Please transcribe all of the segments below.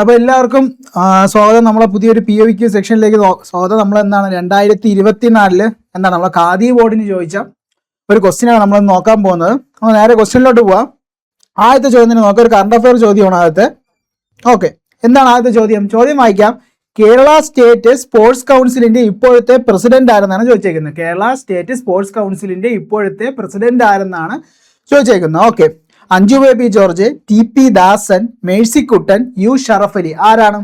അപ്പോൾ എല്ലാവർക്കും സ്വാഗതം. നമ്മളെ പുതിയൊരു POQ സെക്ഷനിലേക്ക് സ്വാഗതം. നമ്മൾ എന്താണ് 2024 എന്താണ് നമ്മളെ ഖാദി ബോർഡിന് ചോദിച്ച ഒരു ക്വസ്റ്റ്യനാണ് നമ്മൾ നോക്കാൻ പോകുന്നത്. നമ്മൾ നേരെ ക്വസ്റ്റ്യനിലോട്ട് പോവാം. ആദ്യത്തെ ചോദ്യം തന്നെ നോക്കാം. ഒരു കറണ്ട് അഫയർ ചോദ്യമാണ് ആദ്യത്തെ. ഓക്കെ, എന്താണ് ആദ്യത്തെ ചോദ്യം? ചോദ്യം വായിക്കാം. കേരള സ്റ്റേറ്റ് സ്പോർട്സ് കൗൺസിലിന്റെ ഇപ്പോഴത്തെ പ്രസിഡന്റ് ആരെന്നാണ് ചോദിച്ചേക്കുന്നത്. കേരള സ്റ്റേറ്റ് സ്പോർട്സ് കൗൺസിലിന്റെ ഇപ്പോഴത്തെ പ്രസിഡന്റ് ആരെന്നാണ് ചോദിച്ചേക്കുന്നത്. Okay, Anju Bobby George, TP Dasan, Mercykuttan, U Sharaf Ali. ആരാണ്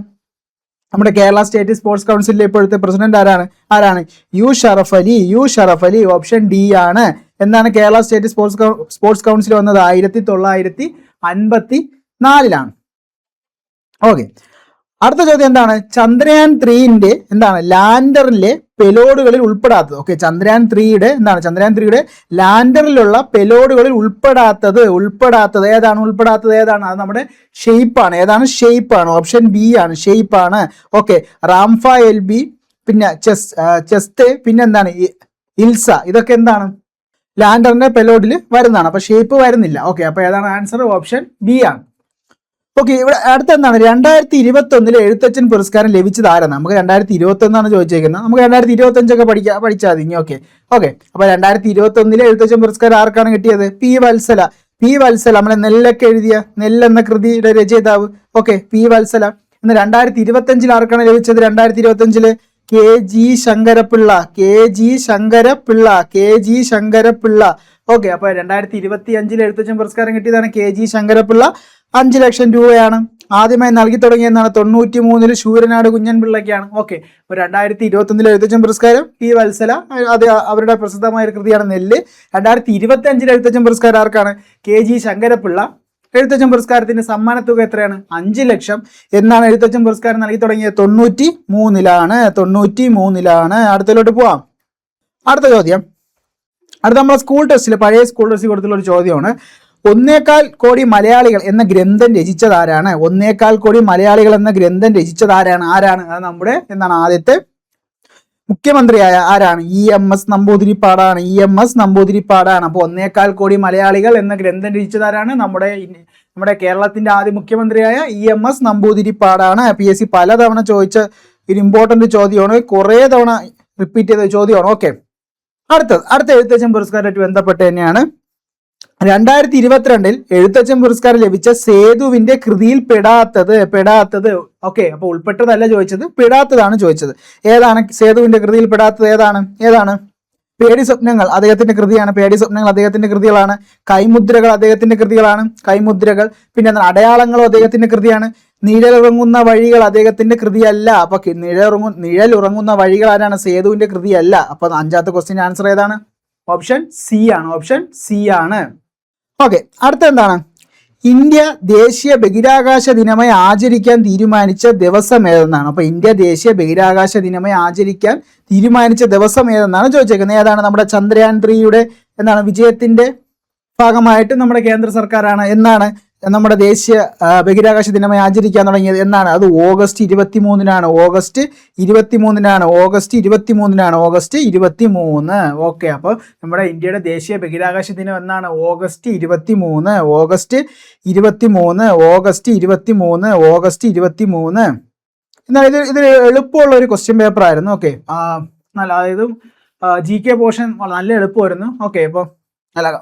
നമ്മുടെ കേരള സ്റ്റേറ്റ് സ്പോർട്സ് കൗൺസിലിന്റെ ഇപ്പോഴത്തെ പ്രസിഡന്റ്? ആരാണ്? U Sharaf Ali. Option D ആണ്. എന്താണ് കേരള സ്റ്റേറ്റ് സ്പോർട്സ് കൗൺസിൽ വന്നത്? 1954 ഓക്കെ, അടുത്ത ചോദ്യം എന്താണ്? ചന്ദ്രയാൻ 3ന്റെ എന്താണ് ലാൻഡറിലെ പെലോഡുകളിൽ ഉൾപ്പെടാത്തത്? ഓക്കെ, ചന്ദ്രയാൻ 3യുടെ ലാൻഡറിലുള്ള പെലോഡുകളിൽ ഉൾപ്പെടാത്തത് ഏതാണ്? അത് നമ്മുടെ ഷെയ്പ്പാണ്. ഏതാണ്? ഷെയ്പ്പാണ്. ഓപ്ഷൻ ബി ആണ്, ഷെയ്പ്പാണ്. ഓക്കെ, റാംഫ LB, പിന്നെ ചെസ്റ്റ്, പിന്നെ എന്താണ് ഇൽസ, ഇതൊക്കെ എന്താണ് ലാൻഡറിന്റെ പെലോഡിൽ വരുന്നതാണ്. അപ്പൊ ഷേപ്പ് വരുന്നില്ല. ഓക്കെ, അപ്പൊ ഏതാണ് ആൻസർ? ഓപ്ഷൻ ബി ആണ്. ഓക്കെ, ഇവിടെ അടുത്ത എന്താണ്? 2021 എഴുത്തച്ഛൻ പുരസ്കാരം ലഭിച്ചത് ആരാണ്? നമുക്ക് 2021 ചോദിച്ചേക്കുന്നത്. നമുക്ക് 2025 പഠിച്ചാൽ മതി. ഓക്കെ, അപ്പൊ 2021 എഴുത്തച്ഛൻ പുരസ്കാരം ആർക്കാണ് കിട്ടിയത്? P വത്സല. നമ്മളെ നെല്ലൊക്കെ എഴുതിയ നെല്ലെന്ന കൃതിയുടെ രചയിതാവ്. Okay, P Valsala. ഇന്ന് 2025 ആർക്കാണ് ലഭിച്ചത്? 2025 KG ശങ്കരപ്പിള്ള. ഓക്കെ, അപ്പൊ 2025 എഴുത്തച്ഛൻ പുരസ്കാരം കിട്ടിയതാണ് KG ശങ്കരപ്പിള്ള. 5 ലക്ഷം രൂപയാണ്. ആദ്യമായി നൽകി തുടങ്ങിയെന്നാണ് 93 ശൂരനാട് കുഞ്ഞൻപിള്ളയ്ക്കാണ്. ഓക്കെ, അപ്പോൾ 2021 എഴുത്തച്ഛൻ പുരസ്കാരം P വത്സല, അത് അവരുടെ പ്രസിദ്ധമായ ഒരു കൃതിയാണ് നെല്ല്. 2025 എഴുത്തച്ഛൻ പുരസ്കാരം ആർക്കാണ്? KG ശങ്കരപ്പിള്ള. എഴുത്തച്ഛൻ പുരസ്കാരത്തിന്റെ സമ്മാനത്തുക എത്രയാണ്? 5 ലക്ഷം. എന്നാണ് എഴുത്തച്ഛൻ പുരസ്കാരം നൽകി തുടങ്ങിയത്? 93. അടുത്തതിലോട്ട് പോവാം. അടുത്ത ചോദ്യം, നമ്മളെ സ്കൂൾ ടെസ്റ്റിൽ, പഴയ സ്കൂൾ ടെസ്റ്റിൽ കൊടുത്തുള്ള ഒരു ചോദ്യമാണ്. 1.25 കോടി മലയാളികൾ എന്ന ഗ്രന്ഥം രചിച്ചതാരാണ്? 1.25 കോടി മലയാളികൾ എന്ന ഗ്രന്ഥം രചിച്ചതാരാണ്? അത് നമ്മുടെ എന്താണ് ആദ്യത്തെ മുഖ്യമന്ത്രിയായ ആരാണ്? EMS നമ്പൂതിരിപ്പാടാണ്. അപ്പോൾ 1.25 കോടി മലയാളികൾ എന്ന ഗ്രന്ഥം രചിച്ചതാരാണ്? നമ്മുടെ കേരളത്തിന്റെ ആദ്യ മുഖ്യമന്ത്രിയായ EMS നമ്പൂതിരിപ്പാടാണ്. PSC പലതവണ ചോദിച്ച ഒരു ഇമ്പോർട്ടന്റ് ചോദ്യമാണ്, കുറേ തവണ റിപ്പീറ്റ് ചെയ്ത ചോദ്യമാണ്. ഓക്കെ, അടുത്ത എഴുത്തച്ഛൻ പുരസ്കാരമായിട്ട് ബന്ധപ്പെട്ട് തന്നെയാണ്. 2022 എഴുത്തച്ഛൻ പുരസ്കാരം ലഭിച്ച സേതുവിന്റെ കൃതിയിൽ പെടാത്തത്. ഓക്കെ, അപ്പൊ ഉൾപ്പെട്ടതല്ല ചോദിച്ചത്, പെടാത്തതാണ് ചോദിച്ചത്. ഏതാണ് സേതുവിന്റെ കൃതിയിൽ പെടാത്തത്? ഏതാണ്? പേടി സ്വപ്നങ്ങൾ അദ്ദേഹത്തിന്റെ കൃതിയാണ്. അദ്ദേഹത്തിന്റെ കൃതികളാണ്. കൈമുദ്രകൾ അദ്ദേഹത്തിന്റെ കൃതികളാണ്. പിന്നെ അടയാളങ്ങളും അദ്ദേഹത്തിന്റെ കൃതിയാണ്. നിഴലുറങ്ങുന്ന വഴികൾ അദ്ദേഹത്തിന്റെ കൃതിയല്ല. അപ്പൊ നിഴലുറങ്ങുന്ന വഴികൾ ആരാണ്? സേതുവിന്റെ കൃതിയല്ല. അപ്പൊ 5ാമത്തെ ക്വസ്റ്റ്യൻ ആൻസർ ഏതാണ്? ഓപ്ഷൻ സി ആണ്. ഓക്കെ, അടുത്ത എന്താണ്? ഇന്ത്യ ദേശീയ ബഹിരാകാശ ദിനമായി ആചരിക്കാൻ തീരുമാനിച്ച ദിവസം ഏതെന്നാണ്? അപ്പൊ ഇന്ത്യ ദേശീയ ബഹിരാകാശ ദിനമായി ആചരിക്കാൻ തീരുമാനിച്ച ദിവസം ഏതെന്നാണ് ചോദിച്ചേക്കുന്നത്. ഏതാണ്? നമ്മുടെ ചന്ദ്രയാൻ 3യുടെ എന്താണ് വിജയത്തിന്റെ ഭാഗമായിട്ട് നമ്മുടെ കേന്ദ്ര സർക്കാരാണ് എന്നാണ് നമ്മുടെ ദേശീയ ബഹിരാകാശ ദിനമായി ആചരിക്കാൻ തുടങ്ങിയത്. എന്നാണ്? അത് ഓഗസ്റ്റ് 23. ഓഗസ്റ്റ് 23. ഓക്കെ, അപ്പോൾ നമ്മുടെ ഇന്ത്യയുടെ ദേശീയ ബഹിരാകാശ ദിനം എന്നാണ്? ഓഗസ്റ്റ് 23. എന്നാൽ ഇത് എളുപ്പമുള്ള ഒരു ക്വസ്റ്റ്യൻ പേപ്പർ ആയിരുന്നു. ഓക്കെ, അതായത് GK പോർഷൻ നല്ല എളുപ്പമായിരുന്നു. ഓക്കെ, അപ്പോൾ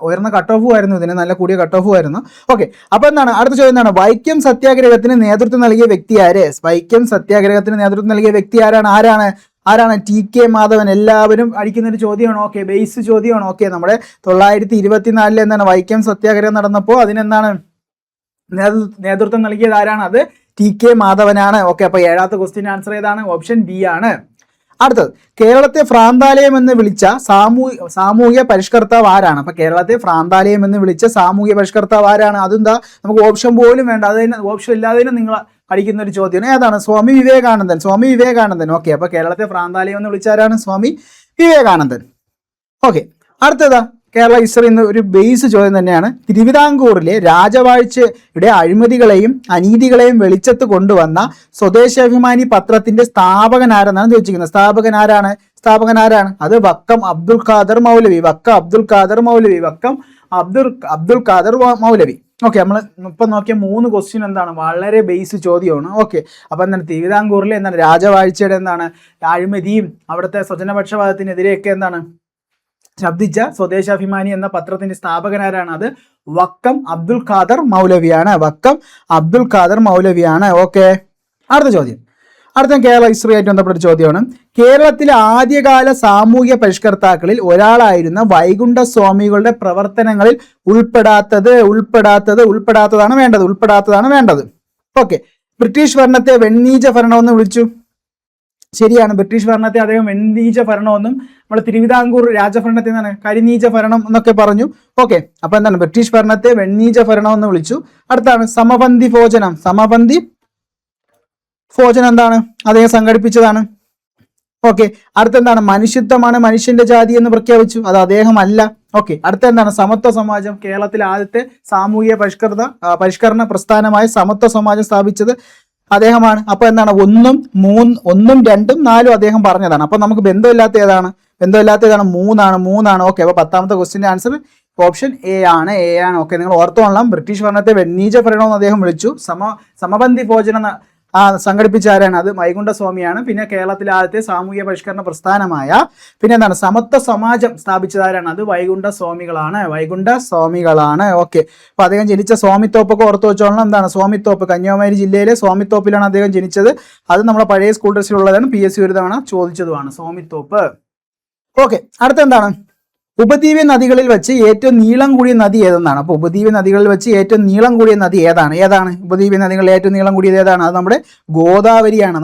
ഉയർന്ന കട്ട് ഓഫും ആയിരുന്നു, ഇതിന് നല്ല കൂടിയ കട്ട് ഓഫും ആയിരുന്നു. ഓക്കെ, അപ്പൊ എന്താണ് അടുത്ത ചോദ്യം? എന്താണ് വൈക്കം സത്യാഗ്രഹത്തിന് നേതൃത്വം നൽകിയ വ്യക്തി ആര്? ആരാണ്? TK മാധവൻ. എല്ലാവരും അടിക്കുന്ന ഒരു ചോദ്യമാണ്. ഓക്കെ, ബേസ് ചോദ്യമാണ്. ഓക്കെ, നമ്മുടെ 924 എന്താണ് വൈക്കം സത്യാഗ്രഹം നടന്നപ്പോൾ അതിനെന്താണ് നേതൃത്വം നൽകിയത് ആരാണ്? അത് TK മാധവനാണ്. ഓക്കെ, അപ്പൊ 7ാമത്തെ ക്വസ്റ്റ്യൻ ആൻസർ ഏതാണ്? ഓപ്ഷൻ ബി ആണ്. അടുത്തത്, കേരളത്തെ ഭ്രാന്താലയം എന്ന് വിളിച്ച സാമൂഹ്യ പരിഷ്കർത്താവ് ആരാണ്? അപ്പൊ കേരളത്തെ ഭ്രാന്താലയം എന്ന് വിളിച്ച സാമൂഹ്യ പരിഷ്കർത്താവ് ആരാണ്? അതെന്താ, നമുക്ക് ഓപ്ഷൻ പോലും വേണ്ട, ഓപ്ഷൻ ഇല്ലാതെ നിങ്ങൾ അടിക്കുന്ന ഒരു ചോദ്യമാണ്. ഏതാണ്? സ്വാമി വിവേകാനന്ദൻ. ഓക്കെ, അപ്പൊ കേരളത്തെ ഭ്രാന്താലയം എന്ന് വിളിച്ച ആരാണ്? സ്വാമി വിവേകാനന്ദൻ. ഓക്കെ, അടുത്തതാ കേരള ഹിസ്റ്ററി എന്ന ഒരു ബേസ് ചോദ്യം തന്നെയാണ്. തിരുവിതാംകൂറിലെ രാജവാഴ്ചയുടെ അഴിമതികളെയും അനീതികളെയും വെളിച്ചത്ത് കൊണ്ടുവന്ന സ്വദേശാഭിമാനി പത്രത്തിന്റെ സ്ഥാപകൻ ആരെന്നാണ് ചോദിച്ചിരിക്കുന്നത്. സ്ഥാപകൻ ആരാണ്? അത് വക്കം അബ്ദുൽ ഖാദർ മൗലവി. അബ്ദുൽ ഖാദർ മൗലവി. ഓക്കെ, നമ്മൾ ഇപ്പം നോക്കിയ 3 ക്വസ്റ്റ്യൻ എന്താണ്, വളരെ ബേസ് ചോദ്യമാണ്. ഓക്കെ, അപ്പോൾ എന്താണ് തിരുവിതാംകൂറിലെ എന്താണ് രാജവാഴ്ചയുടെ എന്താണ് അഴിമതിയും അവിടുത്തെ സ്വജനപക്ഷപാതത്തിനെതിരെയൊക്കെ എന്താണ് ശബ്ദിച്ച സ്വദേശാഭിമാനി എന്ന പത്രത്തിന്റെ സ്ഥാപകനാരാണ്? അത് വക്കം അബ്ദുൽ ഖാദർ മൗലവിയാണ്. വക്കം അബ്ദുൽ ഖാദർ മൗലവിയാണ്. ഓക്കെ, അടുത്ത ചോദ്യം. അടുത്ത കേരള ഹിസ്റ്ററിയായിട്ട് ബന്ധപ്പെട്ട ചോദ്യമാണ്. കേരളത്തിലെ ആദ്യകാല സാമൂഹ്യ പരിഷ്കർത്താക്കളിൽ ഒരാളായിരുന്ന വൈകുണ്ഠ സ്വാമികളുടെ പ്രവർത്തനങ്ങളിൽ ഉൾപ്പെടാത്തതാണ് വേണ്ടത്. ഓക്കെ, ബ്രിട്ടീഷ് ഭരണത്തെ വെണ്ണീച ഭരണമെന്ന് വിളിച്ചു. ശരിയാണ്, ബ്രിട്ടീഷ് ഭരണത്തെ അദ്ദേഹം വെണ്ണീച ഭരണമെന്നും നമ്മൾ തിരുവിതാംകൂർ രാജഭരണത്തെ എന്താണ് കരിനീച ഭരണം എന്നൊക്കെ പറഞ്ഞു. ഓക്കെ, അപ്പൊ എന്താണ് ബ്രിട്ടീഷ് ഭരണത്തെ വെണ്ണീച ഭരണം എന്ന് വിളിച്ചു. അടുത്താണ് സമപന്തി ഭോജനം എന്താണ് അദ്ദേഹം സംഘടിപ്പിച്ചതാണ്. ഓക്കെ, അടുത്തെന്താണ് മനുഷ്യത്വമാണ് മനുഷ്യന്റെ ജാതി എന്ന് പ്രഖ്യാപിച്ചു, അത് അദ്ദേഹമല്ല. ഓക്കെ, അടുത്ത എന്താണ് സമത്വ സമാജം, കേരളത്തിലെ ആദ്യത്തെ സാമൂഹിക പരിഷ്കരണ പ്രസ്ഥാനമായ സമത്വ സമാജം സ്ഥാപിച്ചത് അദ്ദേഹമാണ്. അപ്പൊ എന്താണ് 1, 3, 1, 2, 4 അദ്ദേഹം പറഞ്ഞതാണ്. അപ്പൊ നമുക്ക് ബന്ധമില്ലാത്ത ഏതാണ്? 3 ആണ്. ഓക്കെ, അപ്പൊ 10ാമത്തെ ക്വസ്റ്റിന്റെ ആൻസർ ഓപ്ഷൻ എ ആണ്. ഓക്കെ, നിങ്ങൾ ഓർത്തോളാം, ബ്രിട്ടീഷ് ഭരണത്തെ വെണ്ണീച ഭരണമെന്ന് അദ്ദേഹം വിളിച്ചു. സമപന്തി ഭോജനം സംഘടിപ്പിച്ച ആരാണ്? അത് വൈകുണ്ഠ സ്വാമിയാണ്. പിന്നെ കേരളത്തിലെ ആദ്യത്തെ സാമൂഹ്യ പരിഷ്കരണ പ്രസ്ഥാനമായ പിന്നെ എന്താണ് സമത്വ സമാജം സ്ഥാപിച്ചതാരാണ്? അത് വൈകുണ്ഠ സ്വാമികളാണ്. ഓക്കെ, അപ്പൊ അദ്ദേഹം ജനിച്ച സ്വാമിത്തോപ്പൊക്കെ ഓർത്തു വെച്ചോളണം. എന്താണ് സ്വാമിത്തോപ്പ്? കന്യാകുമാരി ജില്ലയിലെ സ്വാമിത്തോപ്പിലാണ് അദ്ദേഹം ജനിച്ചത്. അത് നമ്മുടെ പഴയ സ്കൂൾ ടെസ്റ്റിലുള്ളതാണ്, PSC ഒരു തവണ ചോദിച്ചതുമാണ് ഉപദ്വീപ്. ഓക്കെ, അടുത്ത എന്താണ് ഉപദ്വീപ നദികളിൽ വെച്ച് ഏറ്റവും നീളം കൂടിയ നദി ഏതെന്നാണ്? അപ്പോൾ ഉപദ്വീപ നദികളിൽ വെച്ച് ഏറ്റവും നീളം കൂടിയ നദി ഏതാണ്? ഉപദ്വീപ നദികളിൽ ഏറ്റവും നീളം കൂടിയത് ഏതാണ്? അത് നമ്മുടെ ഗോദാവരിയാണ്.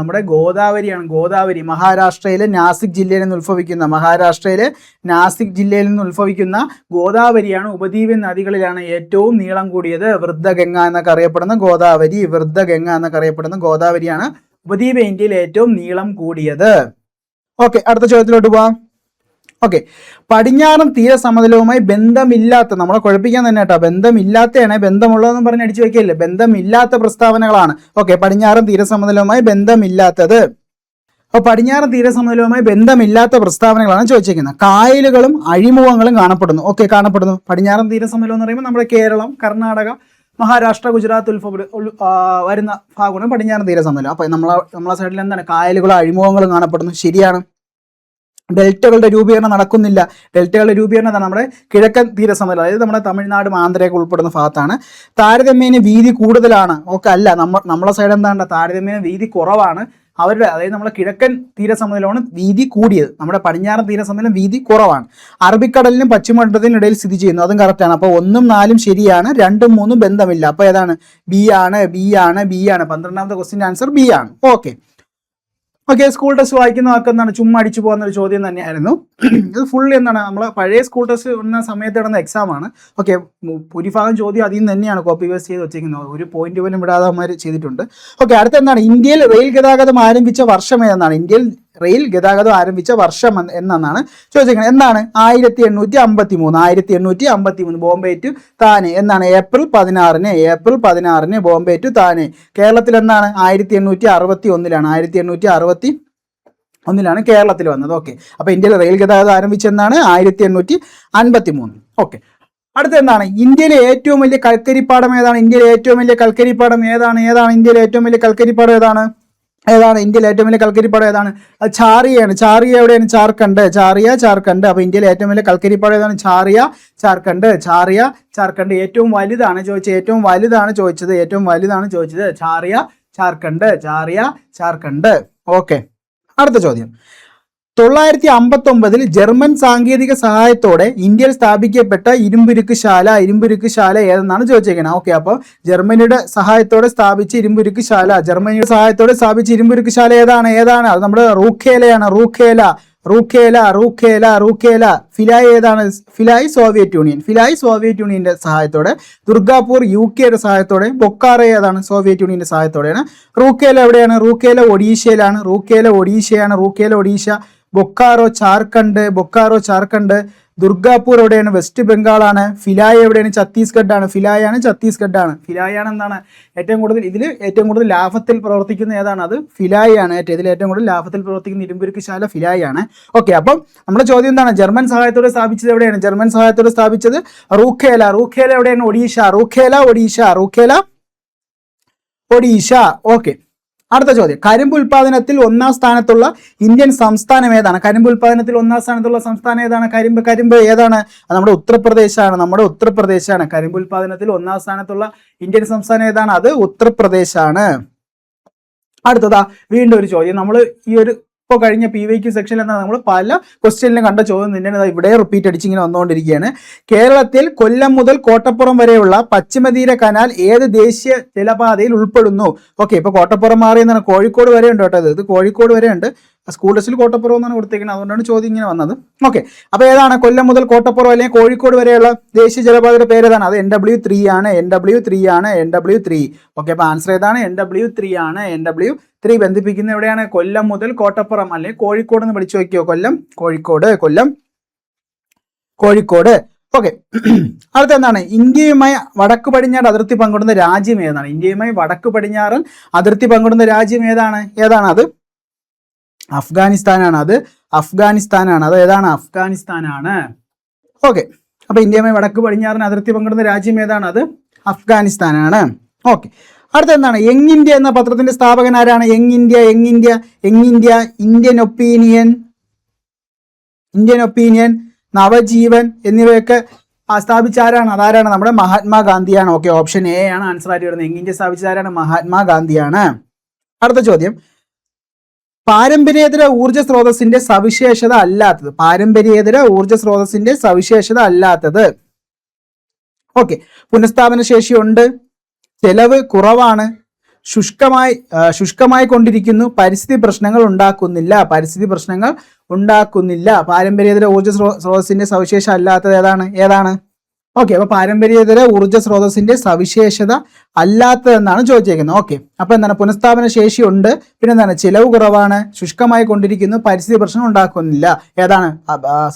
ഗോദാവരി മഹാരാഷ്ട്രയിലെ നാസിക് ജില്ലയിൽ നിന്ന് ഉത്ഭവിക്കുന്ന ഗോദാവരിയാണ് ഉപദ്വീപ നദികളിലാണ് ഏറ്റവും നീളം കൂടിയത്. വൃദ്ധഗംഗ എന്നൊക്കെ അറിയപ്പെടുന്ന ഗോദാവരിയാണ് ഉപദ്വീപ ഇന്ത്യയിൽ ഏറ്റവും നീളം കൂടിയത്. ഓക്കെ, അടുത്ത ചോദ്യത്തിലോട്ട് പോവാം. ഓക്കെ, പടിഞ്ഞാറൻ തീരസമതലവുമായി ബന്ധമില്ലാത്ത, നമ്മളെ കുഴപ്പിക്കാൻ തന്നെ കേട്ടോ, ബന്ധമില്ലാത്തതാണ്, ബന്ധമുള്ളതെന്ന് പറഞ്ഞ് അടിച്ചു വെക്കല്ലേ, ബന്ധമില്ലാത്ത പ്രസ്താവനകളാണ്. ഓക്കെ, പടിഞ്ഞാറൻ തീരസമതലവുമായി ബന്ധമില്ലാത്തത്. അപ്പോൾ പടിഞ്ഞാറൻ തീരസമതലവുമായി ബന്ധമില്ലാത്ത പ്രസ്താവനകളാണ് ചോദിച്ചിരിക്കുന്നത്. കായലുകളും അഴിമുഖങ്ങളും കാണപ്പെടുന്നു. ഓക്കെ, കാണപ്പെടുന്നു. പടിഞ്ഞാറൻ തീരസമതലം എന്ന് പറയുമ്പോൾ നമ്മുടെ കേരളം, കർണാടക, മഹാരാഷ്ട്ര, ഗുജറാത്ത് വരുന്ന ഭാഗമാണ് പടിഞ്ഞാറൻ തീരസമതലം. അപ്പോൾ നമ്മളെ സൈഡിൽ എന്താണ് കായലുകളും അഴിമുഖങ്ങളും കാണപ്പെടുന്നു. ശരിയാണ്. ഡെൽറ്റകളുടെ രൂപീകരണം നടക്കുന്നില്ല. ഡെൽറ്റകളുടെ രൂപീകരണം നമ്മുടെ കിഴക്കൻ തീരസമതലം, അതായത് നമ്മുടെ തമിഴ്നാടും ആന്ധ്രയൊക്കെ ഉൾപ്പെടുന്ന ഭാഗത്താണ്. താരതമ്യേന വീതി കൂടുതലാണ്. ഓക്കെ, അല്ല, നമ്മളെ സൈഡ് എന്താണ് താരതമ്യേന വീതി കുറവാണ്. അതായത് നമ്മുടെ കിഴക്കൻ തീരസമതലമാണ് വീതി കൂടിയത്, നമ്മുടെ പടിഞ്ഞാറൻ തീരസമതലം വീതി കുറവാണ്. അറബിക്കടലിനും പശ്ചിമഘട്ടത്തിനും ഇടയിൽ സ്ഥിതി ചെയ്യുന്നു, അതും കറക്റ്റാണ്. അപ്പോൾ 1ഉം 4ഉം ശരിയാണ്, 2ഉം 3ഉം ബന്ധമില്ല. അപ്പോൾ ഏതാണ്? ബി ആണ്. 12ാമത്തെ ക്വസ്റ്റിൻ്റെ ആൻസർ ബി ആണ്. ഓക്കെ, സ്കൂൾ ടെസ്റ്റ് വായിക്കുന്ന ആൾക്കെന്താണ് ചുമ്മാ അടിച്ചു പോകുന്ന ഒരു ചോദ്യം തന്നെയായിരുന്നു ഇത്. ഫുള്ളി എന്താണ് നമ്മളെ പഴയ സ്കൂൾ ടെസ്റ്റ് വന്ന സമയത്ത് നടന്ന എക്സാമാണ്. ഓക്കെ, ഭൂരിഭാഗം ചോദ്യം അതിൽ നിന്ന് തന്നെയാണ് കോപ്പി പേസ്റ്റ് ചെയ്ത് വെച്ചിരിക്കുന്നത്, ഒരു പോയിന്റ് പോലും വിടാതെ അവന്മാർ ചെയ്തിട്ടുണ്ട്. ഓക്കെ, അടുത്ത എന്താണ് ഇന്ത്യയിൽ റെയിൽ ഗതാഗതം ആരംഭിച്ച വർഷം ഏതെന്നാണ്? ഇന്ത്യയിൽ റെയിൽ ഗതാഗതം ആരംഭിച്ച വർഷം എന്നാണ് ചോദിച്ചിരിക്കുന്നത്. എന്താണ്? 1853. ബോംബെ ടു താനെ എന്നാണ് ഏപ്രിൽ 16 ബോംബെ ടു താനെ. കേരളത്തിൽ എന്നാണ്? 1861. 1861 കേരളത്തിൽ വന്നത്. ഓക്കെ, അപ്പൊ ഇന്ത്യയിൽ റെയിൽ ഗതാഗതം ആരംഭിച്ചെന്നാണ് 1853. ഓക്കെ, അടുത്ത എന്താണ് ഇന്ത്യയിലെ ഏറ്റവും വലിയ കൽക്കരിപ്പാടം ഏതാണ്? ഇന്ത്യയിലെ ഏറ്റവും വലിയ കൽക്കരിപ്പാടം ഏതാണ്? ഇന്ത്യയിലെ ഏറ്റവും വലിയ കൽക്കരിപ്പാടം ഏതാണ്? ഇന്ത്യയിലെ ഏറ്റവും വലിയ കൽക്കരിപ്പാടം ഏതാണ്? ഛാറിയാണ്. ഛാറിയ എവിടെയാണ്? ജാർഖണ്ഡ്. അപ്പൊ ഇന്ത്യയിലെ ഏറ്റവും വലിയ കൽക്കരിപ്പാടം ഏതാണ്? ജാർഖണ്ഡ്. ഏറ്റവും വലുതാണ് ചോദിച്ചത്. ജാർഖണ്ഡ്. ഓക്കെ, അടുത്ത ചോദ്യം. 959 ജർമ്മൻ സാങ്കേതിക സഹായത്തോടെ ഇന്ത്യയിൽ സ്ഥാപിക്കപ്പെട്ട ഇരുമ്പുരുക്ക് ശാല ഏതെന്നാണ് ചോദിച്ചേക്കുന്നത്. ഓക്കെ, അപ്പോൾ ജർമ്മനിയുടെ സഹായത്തോടെ സ്ഥാപിച്ച ഇരുമ്പുരുക്ക് ശാല ഏതാണ്? അത് നമ്മുടെ റൂഖേലയാണ്. റൂഖേല. ഫിലായ് ഏതാണ്? ഫിലായ് സോവിയറ്റ് യൂണിയന്റെ സഹായത്തോടെ. ദുർഗാപൂർ UK സഹായത്തോടെ. ബൊക്കാറ ഏതാണ്? സോവിയറ്റ് യൂണിയന്റെ സഹായത്തോടെയാണ്. റൂഖേല എവിടെയാണ്? റൂഖേല ഒഡീഷ. ബൊക്കാറോ ജാർഖണ്ഡ്. ദുർഗാപൂർ എവിടെയാണ്? വെസ്റ്റ് ബംഗാളാണ്. ഫിലായ് എവിടെയാണ്? ഛത്തീസ്ഗഡ് ആണ്. ഫിലായ് ആണ്, ഛത്തീസ്ഗഡ് ആണ്. ഫിലായ് ആണ് എന്താണ് ഏറ്റവും കൂടുതൽ ലാഭത്തിൽ പ്രവർത്തിക്കുന്ന ഏതാണ്? അത് ഫിലായ് ആണ്. ഇതിൽ ഏറ്റവും കൂടുതൽ ലാഭത്തിൽ പ്രവർത്തിക്കുന്ന ഇരുമ്പുരുക്കുശാല ഫിലായ് ആണ്. ഓക്കെ, അപ്പം നമ്മുടെ ചോദ്യം എന്താണ്? ജർമ്മൻ സഹായത്തോടെ സ്ഥാപിച്ചത് എവിടെയാണ്? ജർമ്മൻ സഹായത്തോടെ സ്ഥാപിച്ചത് റൂഖേല. റൂഖേല എവിടെയാണ്? ഒഡീഷ. റൂഖേല ഒഡീഷ. റൂഖേല ഒഡീഷ. ഓക്കെ, അടുത്ത ചോദ്യം. കരിമ്പ് ഉൽപാദനത്തിൽ ഒന്നാം സ്ഥാനത്തുള്ള ഇന്ത്യൻ സംസ്ഥാനം ഏതാണ്? കരിമ്പ് ഉൽപാദനത്തിൽ ഒന്നാം സ്ഥാനത്തുള്ള സംസ്ഥാനം ഏതാണ്? കരിമ്പ് ഏതാണ്? അത് നമ്മുടെ ഉത്തർപ്രദേശാണ്. കരിമ്പ് ഉൽപാദനത്തിൽ ഒന്നാം സ്ഥാനത്തുള്ള ഇന്ത്യൻ സംസ്ഥാനം ഏതാണ്? അത് ഉത്തർപ്രദേശാണ്. അടുത്തതാ വീണ്ടും ഒരു ചോദ്യം. നമ്മൾ ഈ ഒരു ഇപ്പോൾ കഴിഞ്ഞ PYQ സെക്ഷനിൽ എന്നാൽ നമ്മൾ പല ക്വസ്റ്റ്യനിലും കണ്ട ചോദ്യം തന്നെയാണ് ഇവിടെ റിപ്പീറ്റ് അടിച്ച് ഇങ്ങനെ വന്നുകൊണ്ടിരിക്കുകയാണ്. കേരളത്തിൽ കൊല്ലം മുതൽ കോട്ടപ്പുറം വരെയുള്ള പശ്ചിമതീര കനാൽ ഏത് ദേശീയ ജലപാതയിൽ ഉൾപ്പെടുന്നു? ഓക്കെ, ഇപ്പോൾ കോട്ടപ്പുറം മാറി എന്നാണ്, കോഴിക്കോട് വരെ ഉണ്ട് കേട്ടോ. ഇത് കോഴിക്കോട് വരെ ഉണ്ട്. സ്കൂൾ ടെസ്റ്റിൽ കോട്ടപ്പുറം എന്നാണ് കൊടുത്തേക്കുന്നത്, അതുകൊണ്ടാണ് ചോദ്യം ഇങ്ങനെ വന്നത്. ഓക്കെ, അപ്പോൾ ഏതാണ് കൊല്ലം മുതൽ കോട്ടപ്പുറം അല്ലെങ്കിൽ കോഴിക്കോട് വരെയുള്ള ദേശീയ ജലപാതയുടെ പേര് ഏതാണ്? അത് NW3 ആണ്. NW3. ഓക്കെ, അപ്പോൾ ആൻസർ ഏതാണ്? NW3 ആണ്. NW3 ബന്ധിപ്പിക്കുന്ന എവിടെയാണ്? കൊല്ലം മുതൽ കോട്ടപ്പുറം അല്ലെങ്കിൽ കോഴിക്കോട് എന്ന് വിളിച്ചു വയ്ക്കുമോ? കൊല്ലം കോഴിക്കോട്. ഓക്കെ, അടുത്ത എന്താണ്? ഇന്ത്യയുമായി വടക്ക് പടിഞ്ഞാറ് അതിർത്തി പങ്കിടുന്ന രാജ്യം ഏതാണ്? ഇന്ത്യയുമായി വടക്ക് പടിഞ്ഞാറൻ അതിർത്തി പങ്കിടുന്ന രാജ്യം ഏതാണ്? അത് അഫ്ഗാനിസ്ഥാനാണ്. അത് ഏതാണ്? അഫ്ഗാനിസ്ഥാനാണ്. ഓക്കെ, അപ്പൊ ഇന്ത്യയുമായി വടക്ക് പടിഞ്ഞാറിന് അതിർത്തി പങ്കിടുന്ന രാജ്യം ഏതാണ്? അത് അഫ്ഗാനിസ്ഥാനാണ്. ഓക്കെ, അടുത്ത എന്താണ്? യങ് ഇന്ത്യ എന്ന പത്രത്തിന്റെ സ്ഥാപകൻ ആരാണ്? Young India, Indian opinion, Navajeevan എന്നിവയൊക്കെ സ്ഥാപിച്ച ആരാണ്? അതാരാണ്? നമ്മുടെ മഹാത്മാഗാന്ധിയാണ്. ഓക്കെ, ഓപ്ഷൻ എ ആണ് ആൻസർ ആയിട്ട് വരുന്നത്. യങ് ഇന്ത്യ സ്ഥാപിച്ചത് ആരാണ്? മഹാത്മാഗാന്ധിയാണ്. അടുത്ത ചോദ്യം. പാരമ്പര്യേതര ഊർജ്ജ സ്രോതസ്സിന്റെ സവിശേഷത അല്ലാത്തത്. ഓക്കെ, പുനഃസ്ഥാപന ശേഷിയുണ്ട്, ചെലവ് കുറവാണ്, ശുഷ്കമായി കൊണ്ടിരിക്കുന്നു, പരിസ്ഥിതി പ്രശ്നങ്ങൾ ഉണ്ടാക്കുന്നില്ല. പാരമ്പര്യേതര ഊർജ്ജ സ്രോതസ്സിന്റെ സവിശേഷത അല്ലാത്തത് ഏതാണ്? ഓക്കെ, അപ്പോൾ പാരമ്പര്യേതര ഊർജ്ജ സ്രോതസ്സിന്റെ സവിശേഷത അല്ലാത്തതെന്നാണ് ചോദിച്ചേക്കുന്നത്. ഓക്കെ, അപ്പോൾ എന്താണ്? പുനഃസ്ഥാപന ശേഷിയുണ്ട്, പിന്നെ എന്താണ്? ചിലവ് കുറവാണ്, ശുഷ്കമായി കൊണ്ടിരിക്കുന്നു, പരിസ്ഥിതി പ്രശ്നം ഉണ്ടാക്കുന്നില്ല. ഏതാണ്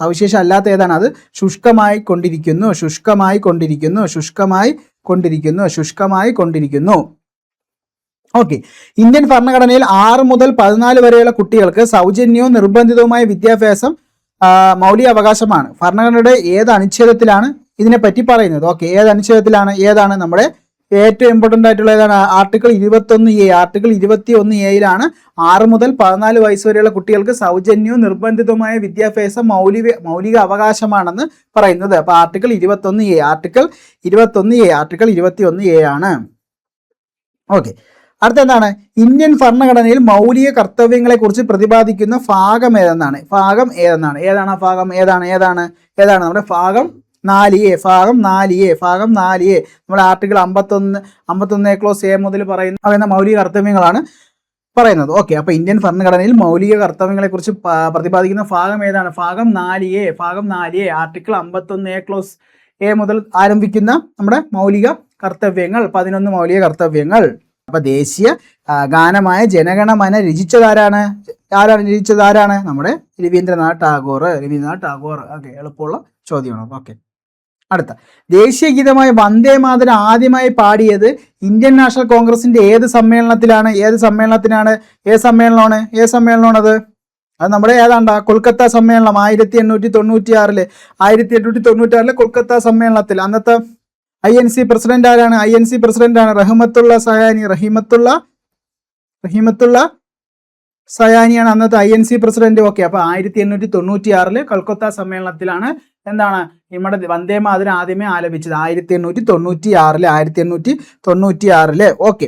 സവിശേഷം അല്ലാത്ത? ഏതാണ്? അത് ശുഷ്കമായി കൊണ്ടിരിക്കുന്നു. ഓക്കെ, ഇന്ത്യൻ ഭരണഘടനയിൽ 6 മുതൽ 14 വരെയുള്ള കുട്ടികൾക്ക് സൗജന്യവും നിർബന്ധിതവുമായ വിദ്യാഭ്യാസം മൗലിക അവകാശമാണ്. ഭരണഘടനയുടെ ഏത് അനുച്ഛേദത്തിലാണ് ഇതിനെപ്പറ്റി പറയുന്നത്? ഓക്കെ, ഏത് അനുച്ഛേദത്തിലാണ്? ഏതാണ് നമ്മുടെ ഏറ്റവും ഇമ്പോർട്ടൻ്റ് ആയിട്ടുള്ള ഏതാണ്? Article 21A. ആർട്ടിക്കിൾ 21Aയിലാണ് 6 മുതൽ 14 വയസ്സ് വരെയുള്ള കുട്ടികൾക്ക് സൗജന്യവും നിർബന്ധിതവുമായ വിദ്യാഭ്യാസം മൗലിക അവകാശമാണെന്ന് പറയുന്നത്. അപ്പോൾ ആർട്ടിക്കിൾ 21A ആണ്. ഓക്കെ, അടുത്ത എന്താണ്? ഇന്ത്യൻ ഭരണഘടനയിൽ മൗലിക കർത്തവ്യങ്ങളെ കുറിച്ച് പ്രതിപാദിക്കുന്ന ഭാഗം ഏതെന്നാണ്? ഏതാണ് ആ ഭാഗം? ഏതാണ് നമ്മുടെ ഭാഗം 4A. ഭാഗം 4A നമ്മുടെ ആർട്ടിക്കിൾ 51 ക്ലോസ് A മുതൽ പറയുന്ന മൗലിക കർത്തവ്യങ്ങളാണ് പറയുന്നത്. ഓക്കെ, അപ്പോൾ ഇന്ത്യൻ ഭരണഘടനയിൽ മൗലിക കർത്തവ്യങ്ങളെ കുറിച്ച് പ്രതിപാദിക്കുന്ന ഭാഗം ഏതാണ്? ഭാഗം 4A. ആർട്ടിക്കിൾ 51 ക്ലോസ് A മുതൽ ആരംഭിക്കുന്ന നമ്മുടെ മൗലിക കർത്തവ്യങ്ങൾ 11 മൗലിക കർത്തവ്യങ്ങൾ. അപ്പൊ ദേശീയ ഗാനമായ ജനഗണമന രചിച്ചതാരാണ്? നമ്മുടെ രവീന്ദ്രനാഥ് ടാഗോർ. ഓക്കെ, എളുപ്പമുള്ള ചോദ്യമാണ്. ഓക്കെ, അടുത്ത ദേശീയ ഗീതമായ വന്ദേ മാതരം ആദ്യമായി പാടിയത് ഇന്ത്യൻ നാഷണൽ കോൺഗ്രസിന്റെ ഏത് സമ്മേളനത്തിലാണ്? ഏത് സമ്മേളനമാണ് അത്? അത് നമ്മുടെ ഏതാണ്ടാ? കൊൽക്കത്ത സമ്മേളനം 1896 കൊൽക്കത്ത സമ്മേളനത്തിൽ അന്നത്തെ INC പ്രസിഡന്റ് ആരാണ്? പ്രസിഡന്റാണ് റഹ്മത്തുള്ള സയാനിയാണ് അന്നത്തെ INC പ്രസിഡന്റ്. ഓക്കെ, അപ്പൊ 1896 കൊൽക്കത്ത സമ്മേളനത്തിലാണ് എന്താണ് നമ്മുടെ വന്ദേ മാതരം ആദ്യമേ ആലപിച്ചത്. 1896. ഓക്കെ,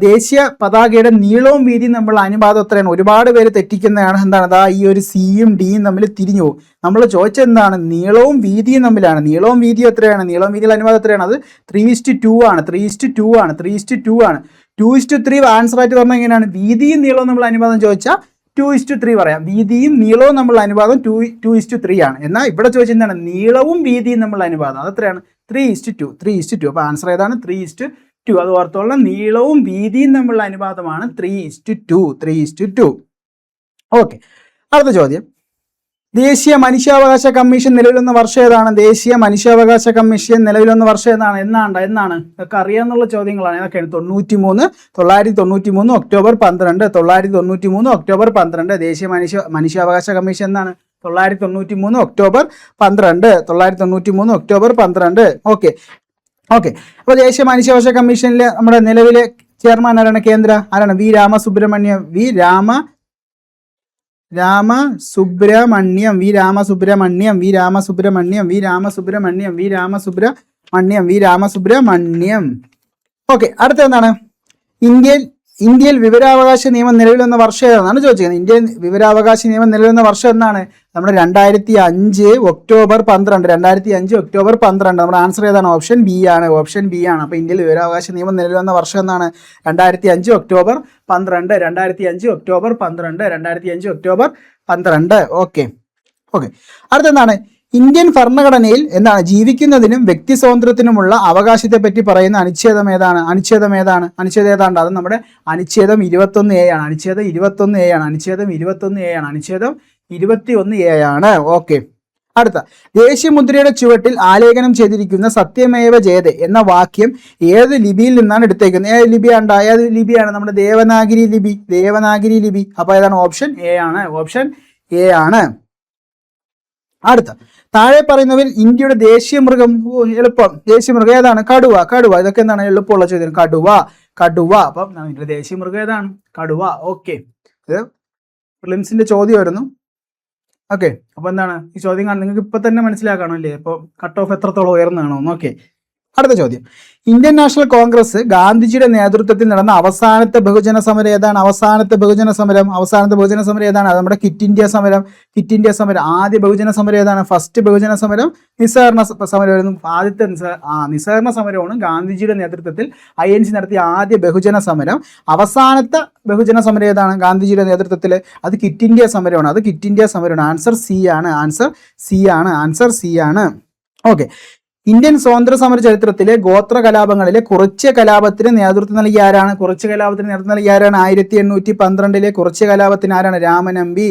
ദേശീയ പതാകയുടെ നീളവും വീതിയും തമ്മിലുള്ള അനുപാതം എത്രയാണ്? ഒരുപാട് പേര് തെറ്റിക്കുന്നതാണ്. എന്താണ് അതാ ഈ ഒരു സിയും ഡിയും തമ്മിൽ തിരിഞ്ഞു പോകും. നമ്മൾ ചോദിച്ചത് എന്താണ്? നീളവും വീതിയും തമ്മിലാണ്. നീളവും വീതിയും എത്രയാണ്? നീളവും വീതിയുള്ള അനുപാതം എത്രയാണ്? അത് 3:2 ആണ്. 2:3 ആൻസർ ആയിട്ട് പറഞ്ഞാൽ എങ്ങനെയാണ്? വീതിയും നീളവും തമ്മിലുള്ള അനുപാതം ചോദിച്ചാൽ 2:3 പറയാം. വീതിയും നീളവും തമ്മിലുള്ള അനുപാതം 2:3 ആണ്. എന്നാൽ ഇവിടെ ചോദിച്ചത് എന്താണ്? നീളവും വീതിയും തമ്മിലുള്ള അനുപാതം അതെത്രയാണ്? 3:2. അപ്പോൾ ആൻസർ ഏതാണ്? 3:2. അത് ഓർത്തോളം, നീളവും വീതിയും തമ്മിലുള്ള അനുപാതമാണ് 3:2. ഓക്കെ, അടുത്ത ചോദ്യം. ദേശീയ മനുഷ്യാവകാശ കമ്മീഷൻ നിലവിൽ വന്ന വർഷം ഏതാണ്? ദേശീയ മനുഷ്യാവകാശ കമ്മീഷൻ നിലവിൽ വന്ന വർഷം ഏതാണ്? എന്നാണ് ഇതൊക്കെ അറിയാന്നുള്ള ചോദ്യങ്ങളാണ്. ഏതൊക്കെയാണ്? 993 ഒക്ടോബർ 12. 993 ഒക്ടോബർ 12. ദേശീയ മനുഷ്യാവകാശ കമ്മീഷൻ എന്നാണ്? 993 ഒക്ടോബർ 12. 993 ഒക്ടോബർ 12. ഓക്കെ. അപ്പോൾ ദേശീയ മനുഷ്യാവകാശ കമ്മീഷനിലെ നമ്മുടെ നിലവിലെ ചെയർമാൻ ആരാണ്? ആരാണ്? V Ramasubramaniam. V Ramasubramaniam. Okay. അടുത്ത എന്താണ്? ഇന്ത്യയിൽ വിവരാവകാശ നിയമം നിലവിൽ വന്ന വർഷം ഏതാണെന്നാണ് ചോദിച്ചത്. ഇന്ത്യൻ വിവരാവകാശ നിയമം നിലവിൽ വന്ന വർഷം എന്നാണ്? നമ്മുടെ 2005 ഒക്ടോബർ 12. 2005 ഒക്ടോബർ 12. നമ്മുടെ ആൻസർ ഏതാണ്? ഓപ്ഷൻ ബി ആണ്. അപ്പോൾ ഇന്ത്യയിൽ വിവരാവകാശ നിയമം നിലവിൽ വന്ന വർഷം എന്നാണ്? 2005 ഒക്ടോബർ 12. 2005 ഒക്ടോബർ 12. 2005 ഒക്ടോബർ 12. ഓക്കെ. അടുത്തെന്താണ്? ഇന്ത്യൻ ഭരണഘടനയിൽ എന്താണ് ജീവിക്കുന്നതിനും വ്യക്തി സ്വാതന്ത്ര്യത്തിനുമുള്ള അവകാശത്തെ പറ്റി പറയുന്ന അനുച്ഛേദം ഏതാണ്? അനുച്ഛേദം ഏതാണ്ട്? അത് നമ്മുടെ അനുച്ഛേദം 21A ആണ്. അനുച്ഛേദം 21A ആണ്. ഓക്കെ. അടുത്ത, ദേശീയ മുദ്രയുടെ ചുവട്ടിൽ ആലേഖനം ചെയ്തിരിക്കുന്ന സത്യമേവ ജയതേ എന്ന വാക്യം ഏത് ലിപിയിൽ നിന്നാണ് എടുത്തേക്കുന്നത്? ഏത് ലിപിയാണ്? നമ്മുടെ ദേവനാഗിരി ലിപി. അപ്പോൾ ഏതാണ്? ഓപ്ഷൻ എ ആണ്. അടുത്ത, താഴെ പറയുന്നവരിൽ ഇന്ത്യയുടെ ദേശീയ മൃഗം. എളുപ്പം. ദേശീയ മൃഗം ഏതാണ്? കടുവ. ഇതൊക്കെ എന്താണ്? എളുപ്പമുള്ള ചോദ്യം. കടുവ. അപ്പം ഇന്ത്യയുടെ ദേശീയ മൃഗം ഏതാണ്? കടുവ. ഓക്കെ. ഇത് പ്രിലിംസിന്റെ ചോദ്യമായിരുന്നു. ഓക്കെ. അപ്പോൾ എന്താണ് ഈ ചോദ്യം കാണുന്നത്? നിങ്ങൾക്ക് ഇപ്പൊ തന്നെ മനസ്സിലാക്കണം അല്ലേ? അപ്പോൾ കട്ട് ഓഫ് എത്രത്തോളം ഉയർന്നതാണോ? ഓക്കെ. അടുത്ത ചോദ്യം, ഇന്ത്യൻ നാഷണൽ കോൺഗ്രസ് ഗാന്ധിജിയുടെ നേതൃത്വത്തിൽ നടന്ന അവസാനത്തെ ബഹുജന സമരം ഏതാണ്? അവസാനത്തെ ബഹുജന സമരം ഏതാണ്? അത് നമ്മുടെ ക്വിറ്റ് ഇന്ത്യ സമരം. ആദ്യ ബഹുജന സമരം ഏതാണ്? ഫസ്റ്റ് ബഹുജന സമരം നിസ്സഹകരണ സമരമായിരുന്നു. ആദ്യത്തെ നിസ്സഹകരണ സമരമാണ് ഗാന്ധിജിയുടെ നേതൃത്വത്തിൽ INC നടത്തിയ ആദ്യ ബഹുജന സമരം. അവസാനത്തെ ബഹുജന സമരം ഏതാണ് ഗാന്ധിജിയുടെ നേതൃത്വത്തിൽ? അത് ക്വിറ്റ് ഇന്ത്യ സമരമാണ്. ആൻസർ സി ആണ്. ഓക്കെ. ഇന്ത്യൻ സ്വാതന്ത്ര്യ സമര ചരിത്രത്തിലെ ഗോത്ര കലാപങ്ങളിലെ കുറച്ച് കലാപത്തിന് നേതൃത്വം നൽകിയ ആരാണ്? 1812 കുറച്ച് കലാപത്തിന് ആരാണ്? രാമനമ്പി.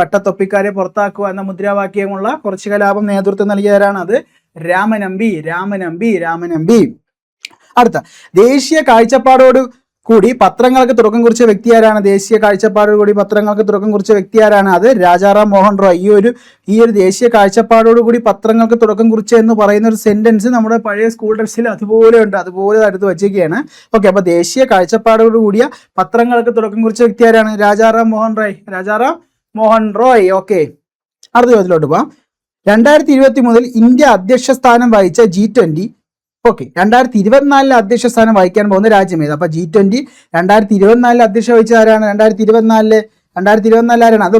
വട്ടത്തൊപ്പിക്കാരെ പുറത്താക്കുക എന്ന മുദ്രാവാക്യമുള്ള കുറച്ച് കലാപം നേതൃത്വം നൽകിയവരാണ്? അത് രാമനമ്പി. അടുത്ത, ദേശീയ കാഴ്ചപ്പാടോട് കൂടി പത്രങ്ങൾക്ക് തുടക്കം കുറിച്ച വ്യക്തി ആരാണ്? അത് രാജാറാം മോഹൻ റോയ്. ഈ ഒരു ദേശീയ കാഴ്ചപ്പാടോടുകൂടി പത്രങ്ങൾക്ക് തുടക്കം കുറിച്ച എന്ന് പറയുന്ന ഒരു സെന്റൻസ് നമ്മുടെ പഴയ സ്കൂൾ ടെക്സ്റ്റിൽ അതുപോലെ എടുത്ത് വെച്ചിരിക്കുകയാണ്. ഓക്കെ. അപ്പോൾ ദേശീയ കാഴ്ചപ്പാടോട് കൂടിയ പത്രങ്ങൾക്ക് തുടക്കം കുറിച്ച വ്യക്തി ആരാണ്? രാജാറാം മോഹൻ റോയ്. ഓക്കെ. അടുത്ത ചോദ്യത്തിലോട്ട് പോവാം. 2020 മുതൽ ഇന്ത്യ അധ്യക്ഷ സ്ഥാനം വഹിച്ച G20. ഓക്കെ. 2024 അധ്യക്ഷ സ്ഥാനം വഹിക്കാൻ പോകുന്ന രാജ്യം ഏത്? അപ്പൊ G20 2024 അധ്യക്ഷ വഹിച്ച ആരാണ്? 2024 ആരാണ്? അത്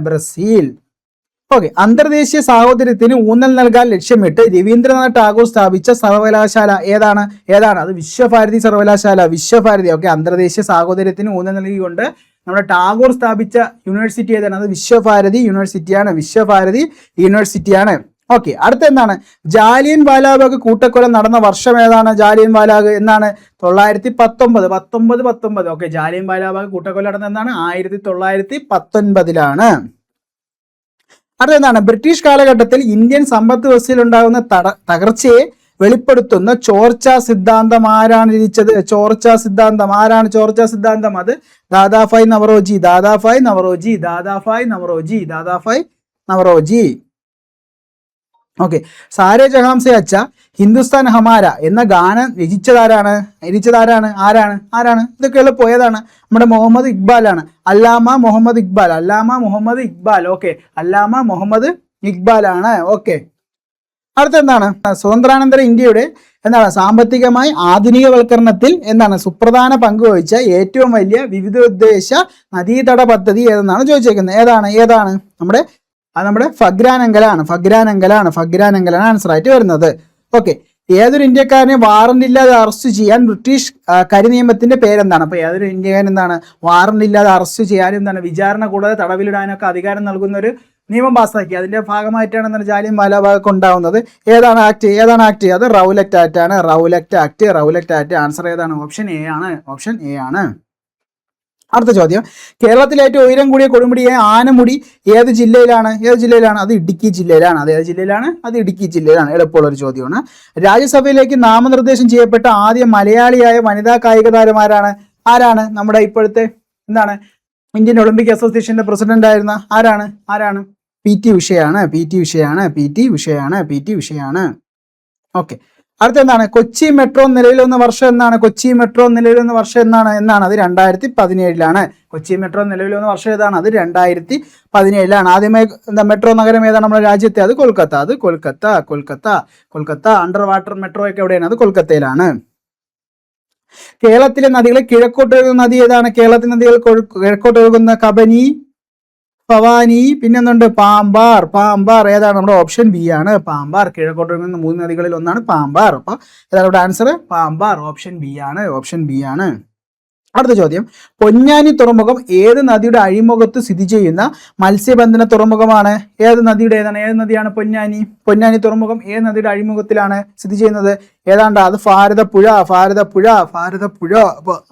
ബ്രസീൽ. ഓക്കെ. അന്തർദേശീയ സാഹോദര്യത്തിന് ഊന്നൽ നൽകാൻ ലക്ഷ്യമിട്ട് രവീന്ദ്രനാഥ് ടാഗോർ സ്ഥാപിച്ച സർവകലാശാല ഏതാണ്? അത് വിശ്വഭാരതി സർവകലാശാല. ഓക്കെ. അന്തർദേശീയ സാഹോദര്യത്തിന് ഊന്നൽ നൽകിക്കൊണ്ട് നമ്മുടെ ടാഗോർ സ്ഥാപിച്ച യൂണിവേഴ്സിറ്റി ഏതാണ്? അത് വിശ്വഭാരതി യൂണിവേഴ്സിറ്റിയാണ്. ഓക്കെ. അടുത്ത എന്താണ്? ജാലിയൻ വാലാബാഗ് കൂട്ടക്കൊല നടന്ന വർഷം ഏതാണ്? ജാലിയൻ വാലാബാഗ് എന്നാണ്? 1919. ഓക്കെ. ജാലിയൻ വാലാബാഗ് കൂട്ടക്കൊല നടന്ന എന്നാണ്? 1919. അടുത്ത എന്താണ്? ബ്രിട്ടീഷ് കാലഘട്ടത്തിൽ ഇന്ത്യൻ സമ്പദ് വ്യവസ്ഥയിൽ ഉണ്ടാകുന്ന തകർച്ചയെ വെളിപ്പെടുത്തുന്ന ചോർച്ചാ സിദ്ധാന്തം ആരാണ് രചിച്ചത്? ചോർച്ചാ സിദ്ധാന്തം അത് ദാദാഭായ് നവറോജി. ഓക്കെ. സാരേ ജഹാം സെ അച്ഛ ഹിന്ദുസ്ഥാൻ ഹമാര എന്ന ഗാനം രചിച്ചതാരാണ്? ഇതൊക്കെ എളുപ്പം. ഏതാണ്? നമ്മുടെ മുഹമ്മദ് ഇക്ബാൽ ആണ്. അല്ലാമ മുഹമ്മദ് ഇക്ബാൽ. ഓക്കെ. അല്ലാമ മുഹമ്മദ് ഇക്ബാൽ ആണ്. ഓക്കെ. അടുത്ത എന്താണ്? സ്വതന്ത്രാനന്തര ഇന്ത്യയുടെ സാമ്പത്തികമായി ആധുനികവൽക്കരണത്തിൽ സുപ്രധാന പങ്ക് വഹിച്ച ഏറ്റവും വലിയ വിവിധോദ്ദേശ നദീതട പദ്ധതി ഏതെന്നാണ് ചോദിച്ചേക്കുന്നത്. ഏതാണ്? നമ്മുടെ ഫഗ്രാനങ്കലാണ് ആൻസർ ആയിട്ട് വരുന്നത്. ഓക്കെ. ഏതൊരു ഇന്ത്യക്കാരനെ വാറന്റ് ഇല്ലാതെ അറസ്റ്റ് ചെയ്യാൻ ബ്രിട്ടീഷ് കരിനിയമത്തിന്റെ പേരെന്താണ്? അപ്പൊ ഏതൊരു ഇന്ത്യക്കാരൻ വാറന്റ് ഇല്ലാതെ അറസ്റ്റ് ചെയ്യാനും വിചാരണ കൂടാതെ തടവിലിടാനൊക്കെ അധികാരം നൽകുന്ന ഒരു നിയമം പാസ്സാക്കി. അതിന്റെ ഭാഗമായിട്ടാണ് ജാലിയൻ വാലാബാഗ് ഉണ്ടാവുന്നത്. ഏതാണ് ആക്ട്? അത് റൗലറ്റ് ആക്ട് ആണ്. Rowlatt act. ആൻസർ ഏതാണ്? ഓപ്ഷൻ എ ആണ്. അടുത്ത ചോദ്യം, കേരളത്തിലെ ഏറ്റവും ഉയരം കൂടിയ കൊടുമുടിയായ ആനമുടി ഏത് ജില്ലയിലാണ്? അത് ഇടുക്കി ജില്ലയിലാണ്. അത് ഏത് ജില്ലയിലാണ്? അത് ഇടുക്കി ജില്ലയിലാണ്. എളുപ്പമുള്ള ഒരു ചോദ്യമാണ്. രാജ്യസഭയിലേക്ക് നാമനിർദ്ദേശം ചെയ്യപ്പെട്ട ആദ്യ മലയാളിയായ വനിതാ കായിക താരം ആരാണ്? നമ്മുടെ ഇപ്പോഴത്തെ ഇന്ത്യൻ ഒളിമ്പിക് അസോസിയേഷന്റെ പ്രസിഡന്റ് ആയിരുന്ന ആരാണ്? PT ഉഷയാണ്. ഓക്കെ, അടുത്ത കൊച്ചി മെട്രോ നിലവിൽ വന്ന വർഷം എന്നാണ്? അത് 2017 കൊച്ചി മെട്രോ നിലവിൽ വന്ന വർഷം ഏതാണ്? അത് 2017 ആദ്യമായി മെട്രോ നഗരം ഏതാണ് നമ്മുടെ രാജ്യത്തെ? അത് കൊൽക്കത്ത. അണ്ടർ വാട്ടർ മെട്രോ ഒക്കെ എവിടെയാണ്? അത് കൊൽക്കത്തയിലാണ്. കേരളത്തിലെ നദികളെ കിഴക്കോട്ട് ഒഴുകുന്ന നദി ഏതാണ്? കിഴക്കോട്ട് ഒഴുകുന്ന കബനി, ഭവാനി, പിന്നെ പാമ്പാർ ഏതാണ്? നമ്മുടെ ഓപ്ഷൻ ബി ആണ്, പാമ്പാർ. കിഴക്കോട്ട് ഒഴുകുന്ന 3 നദികളിൽ ഒന്നാണ് പാമ്പാർ. അപ്പൊ ഏതാണ് ഇവിടെ ആൻസർ? പാമ്പാർ. ഓപ്ഷൻ ബി ആണ്. അടുത്ത ചോദ്യം, പൊന്നാനി തുറമുഖം ഏത് നദിയുടെ അഴിമുഖത്ത് സ്ഥിതി ചെയ്യുന്ന മത്സ്യബന്ധന തുറമുഖമാണ്? ഏത് നദിയാണ് പൊന്നാനി തുറമുഖം ഏത് നദിയുടെ അഴിമുഖത്തിലാണ് സ്ഥിതി ചെയ്യുന്നത്? അത് ഭാരതപ്പുഴ. അപ്പൊ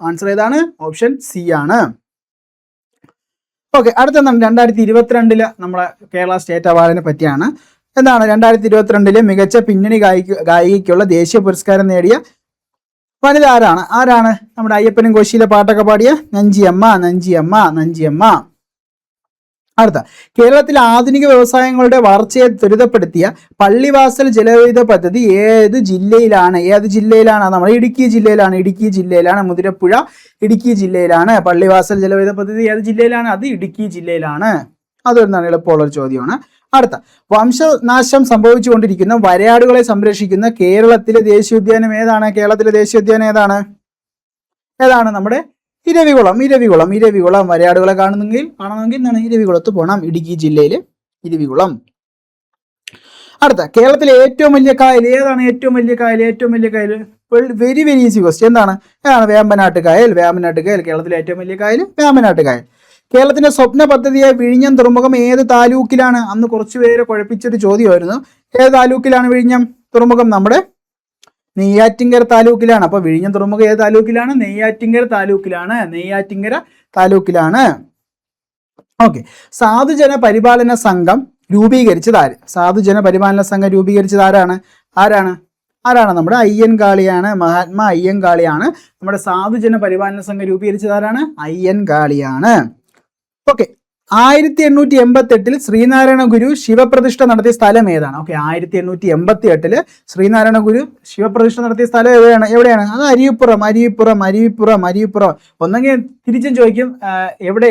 ആൻസർ ഏതാണ്? ഓപ്ഷൻ സി ആണ്. ഓക്കെ, അടുത്ത 2022 നമ്മളെ കേരള സ്റ്റേറ്റ് അവാർഡിനെ പറ്റിയാണ്. 2022 മികച്ച പിന്നണി ഗായികയ്ക്കുള്ള ദേശീയ പുരസ്കാരം നേടിയ വനിത ആരാണ്? നമ്മുടെ അയ്യപ്പനും കോശിയിലെ പാട്ടൊക്കെ പാടിയ നഞ്ചിയമ്മ. അടുത്ത, കേരളത്തിലെ ആധുനിക വ്യവസായങ്ങളുടെ വളർച്ചയെ ത്വരിതപ്പെടുത്തിയ പള്ളിവാസൽ ജലവൈദ്യുത പദ്ധതി ഏത് ജില്ലയിലാണ്? നമ്മുടെ ഇടുക്കി ജില്ലയിലാണ്. മുതിരപ്പുഴ ഇടുക്കി ജില്ലയിലാണ്. പള്ളിവാസൽ ജലവൈദ്യുത പദ്ധതി ഏത് ജില്ലയിലാണ്? അത് ഇടുക്കി ജില്ലയിലാണ്. അതൊരു എളുപ്പമുള്ളൊരു ചോദ്യമാണ്. അടുത്ത, വംശനാശം സംഭവിച്ചുകൊണ്ടിരിക്കുന്ന വരയാടുകളെ സംരക്ഷിക്കുന്ന കേരളത്തിലെ ദേശീയോദ്യാനം ഏതാണ്? നമ്മുടെ ഇരവികുളം. വരയാടുകളെ കാണണമെങ്കിൽ ഇരവികുളത്ത് പോകണം. ഇടുക്കി ജില്ലയിലെ ഇരവികുളം. അടുത്ത, കേരളത്തിലെ ഏറ്റവും വലിയ കായൽ ഏതാണ്? Very easy question. വേമ്പനാട്ട് കായൽ. കേരളത്തിലെ ഏറ്റവും വലിയ കായൽ വേമ്പനാട്ട് കായൽ. കേരളത്തിന്റെ സ്വപ്ന പദ്ധതിയായ വിഴിഞ്ഞം തുറമുഖം ഏത് താലൂക്കിലാണ്? അന്ന് കുറച്ചു പേരെ കുഴപ്പിച്ചൊരു ചോദ്യമായിരുന്നു. ഏത് താലൂക്കിലാണ് വിഴിഞ്ഞം തുറമുഖം? നമ്മുടെ നെയ്യാറ്റിൻകര താലൂക്കിലാണ്. അപ്പൊ വിഴിഞ്ഞം തുറമുഖം ഏത് താലൂക്കിലാണ്? നെയ്യാറ്റിൻകര താലൂക്കിലാണ്. ഓക്കെ, സാധുജന പരിപാലന സംഘം രൂപീകരിച്ചത് ആരാണ്? നമ്മുടെ അയ്യൻകാളിയാണ്. മഹാത്മാ അയ്യൻകാളിയാണ്. നമ്മുടെ സാധുജന പരിപാലന സംഘം രൂപീകരിച്ചത് ആരാണ്? അയ്യൻകാളിയാണ്. ഓക്കെ, 1888 ശ്രീനാരായണ ഗുരു ശിവപ്രതിഷ്ഠ നടത്തിയ സ്ഥലം ഏതാണ്? 1888 ശ്രീനാരായണ ഗുരു ശിവപ്രതിഷ്ഠ നടത്തിയ സ്ഥലം എവിടെയാണ്? അത് അരുവിപ്പുറം. ഒന്നെങ്കിൽ തിരിച്ചും ചോദിക്കും,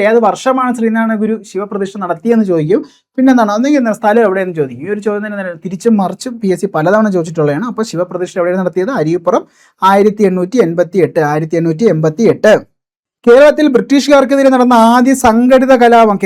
ഏത് വർഷമാണ് ശ്രീനാരായണ ഗുരു ശിവപ്രതിഷ്ഠ നടത്തിയെന്ന് ചോദിക്കും. പിന്നെ ഒന്നെങ്കിൽ സ്ഥലം എവിടെയെന്ന് ചോദിക്കും. ഈ ഒരു ചോദ്യം തന്നെ തിരിച്ചും മറിച്ചും PSC പലതവണ ചോദിച്ചിട്ടുള്ളതാണ്. അപ്പോൾ ശിവപ്രതിഷ്ഠ എവിടെയാണ് നടത്തിയത്? അരുവിപ്പുറം. 1888. കേരളത്തിൽ ബ്രിട്ടീഷുകാർക്കെതിരെ നടന്ന ആദ്യ സംഘടിത കലാപം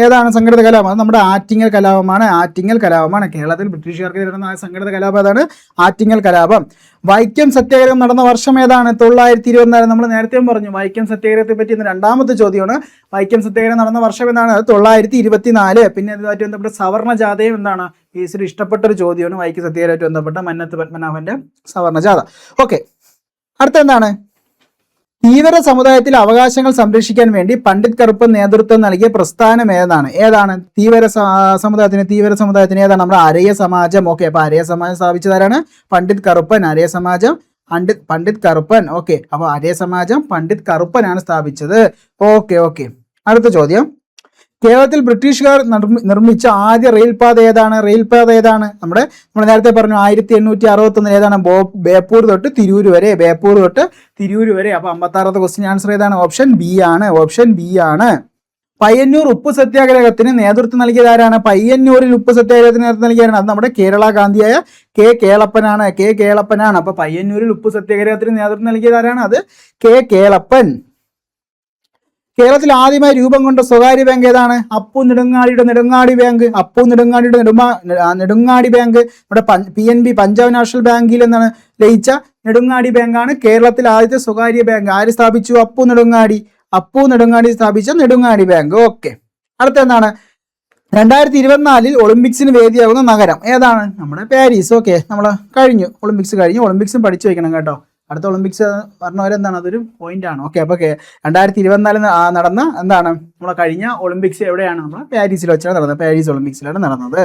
ഏതാണ്? സംഘടിത കലാപം അത് നമ്മുടെ ആറ്റിങ്ങൽ കലാപമാണ്. കേരളത്തിൽ ബ്രിട്ടീഷുകാർക്കെതിരെ നടന്ന സംഘടിത കലാപം ഏതാണ്? ആറ്റിങ്ങൽ കലാപം. വൈക്കം സത്യാഗ്രഹം നടന്ന വർഷം ഏതാണ്? 924. നമ്മൾ നേരത്തെ പറഞ്ഞു വൈക്കം സത്യാഗ്രഹത്തെ പറ്റി രണ്ടാമത്തെ ചോദ്യമാണ്. വൈക്കം സത്യാഗ്രഹം നടന്ന വർഷം എന്താണ്? 924. പിന്നെ ഇതുമായിട്ട് ബന്ധപ്പെട്ട സവർണ ജാഥയും എന്താണ്? ഈശ്വരി ഇഷ്ടപ്പെട്ട ഒരു ചോദ്യമാണ്. വൈക്കം സത്യാഗ്രഹമായിട്ട് ബന്ധപ്പെട്ട മന്നത്ത് പത്മനാഭന്റെ സവർണ ജാഥ. ഓക്കെ, അടുത്ത തീവ്ര സമുദായത്തിലെ അവകാശങ്ങൾ സംരക്ഷിക്കാൻ വേണ്ടി പണ്ഡിറ്റ് കറുപ്പൻ നേതൃത്വം നൽകിയ പ്രസ്ഥാനം ഏതാണ്? തീവ്ര സമുദായത്തിന് ഏതാണ്? നമ്മുടെ അരയ സമാജം. ഓക്കെ, അപ്പൊ അരയ സമാജം സ്ഥാപിച്ചതാരാണ്? പണ്ഡിറ്റ് കറുപ്പൻ. അരയ സമാജം പണ്ഡിറ്റ് കറുപ്പൻ. ഓക്കെ, അപ്പൊ അരയ സമാജം പണ്ഡിറ്റ് കറുപ്പനാണ് സ്ഥാപിച്ചത്. ഓക്കെ, അടുത്ത ചോദ്യം, കേരളത്തിൽ ബ്രിട്ടീഷുകാർ നിർമ്മിച്ച ആദ്യ റെയിൽപാത ഏതാണ്? നമ്മൾ നേരത്തെ പറഞ്ഞു 1861 ഏതാണ്? ബേപ്പൂർ തൊട്ട് തിരൂർ വരെ. അപ്പൊ 56ാമത്തെ ക്വസ്റ്റ്യൻ ആൻസർ ഏതാണ്? ഓപ്ഷൻ ബി ആണ്. പയ്യന്നൂർ ഉപ്പ് സത്യാഗ്രഹത്തിന് നേതൃത്വം നൽകിയത് ആരാണ്? പയ്യന്നൂരിൽ ഉപ്പ് സത്യാഗ്രഹത്തിന് നേതൃത്വം നൽകിയതാണ്. അത് നമ്മുടെ കേരള ഗാന്ധിയായ കെ കേളപ്പനാണ്. അപ്പൊ പയ്യന്നൂരിൽ ഉപ്പ് സത്യാഗ്രഹത്തിന് നേതൃത്വം നൽകിയത് ആരാണ്? അത് കെ കേളപ്പൻ. കേരളത്തിൽ ആദ്യമായി രൂപം കൊണ്ട സ്വകാര്യ ബാങ്ക് ഏതാണ്? അപ്പു നെടുങ്ങാടിയുടെ നെടുങ്ങാടി ബാങ്ക്. നമ്മുടെ PNB പഞ്ചാബ് നാഷണൽ ബാങ്കിൽ ലയിച്ച നെടുങ്ങാടി ബാങ്കാണ് കേരളത്തിൽ ആദ്യത്തെ സ്വകാര്യ ബാങ്ക്. ആര് സ്ഥാപിച്ചു? അപ്പു നെടുങ്ങാടി സ്ഥാപിച്ച നെടുങ്ങാടി ബാങ്ക്. ഓക്കെ, അടുത്ത 2024 ഒളിമ്പിക്സിന് വേദിയാകുന്ന നഗരം ഏതാണ്? നമ്മുടെ പാരീസ്. ഓക്കെ, നമ്മൾ കഴിഞ്ഞു, ഒളിമ്പിക്സ് കഴിഞ്ഞു. ഒളിമ്പിക്സും പഠിച്ചു വെക്കണം കേട്ടോ. അടുത്ത ഒളിമ്പിക്സ് പറഞ്ഞവരെന്താണ്, അതൊരു പോയിന്റ് ആണ്. ഓക്കെ, അപ്പോൾ 2024 നടന്ന എന്താണ് നമ്മളെ കഴിഞ്ഞ ഒളിമ്പിക്സ് എവിടെയാണ്? നമ്മൾ പാരീസിൽ വെച്ചാണ് നടന്നത്. പാരീസ് ഒളിമ്പിക്സിലാണ് നടന്നത്.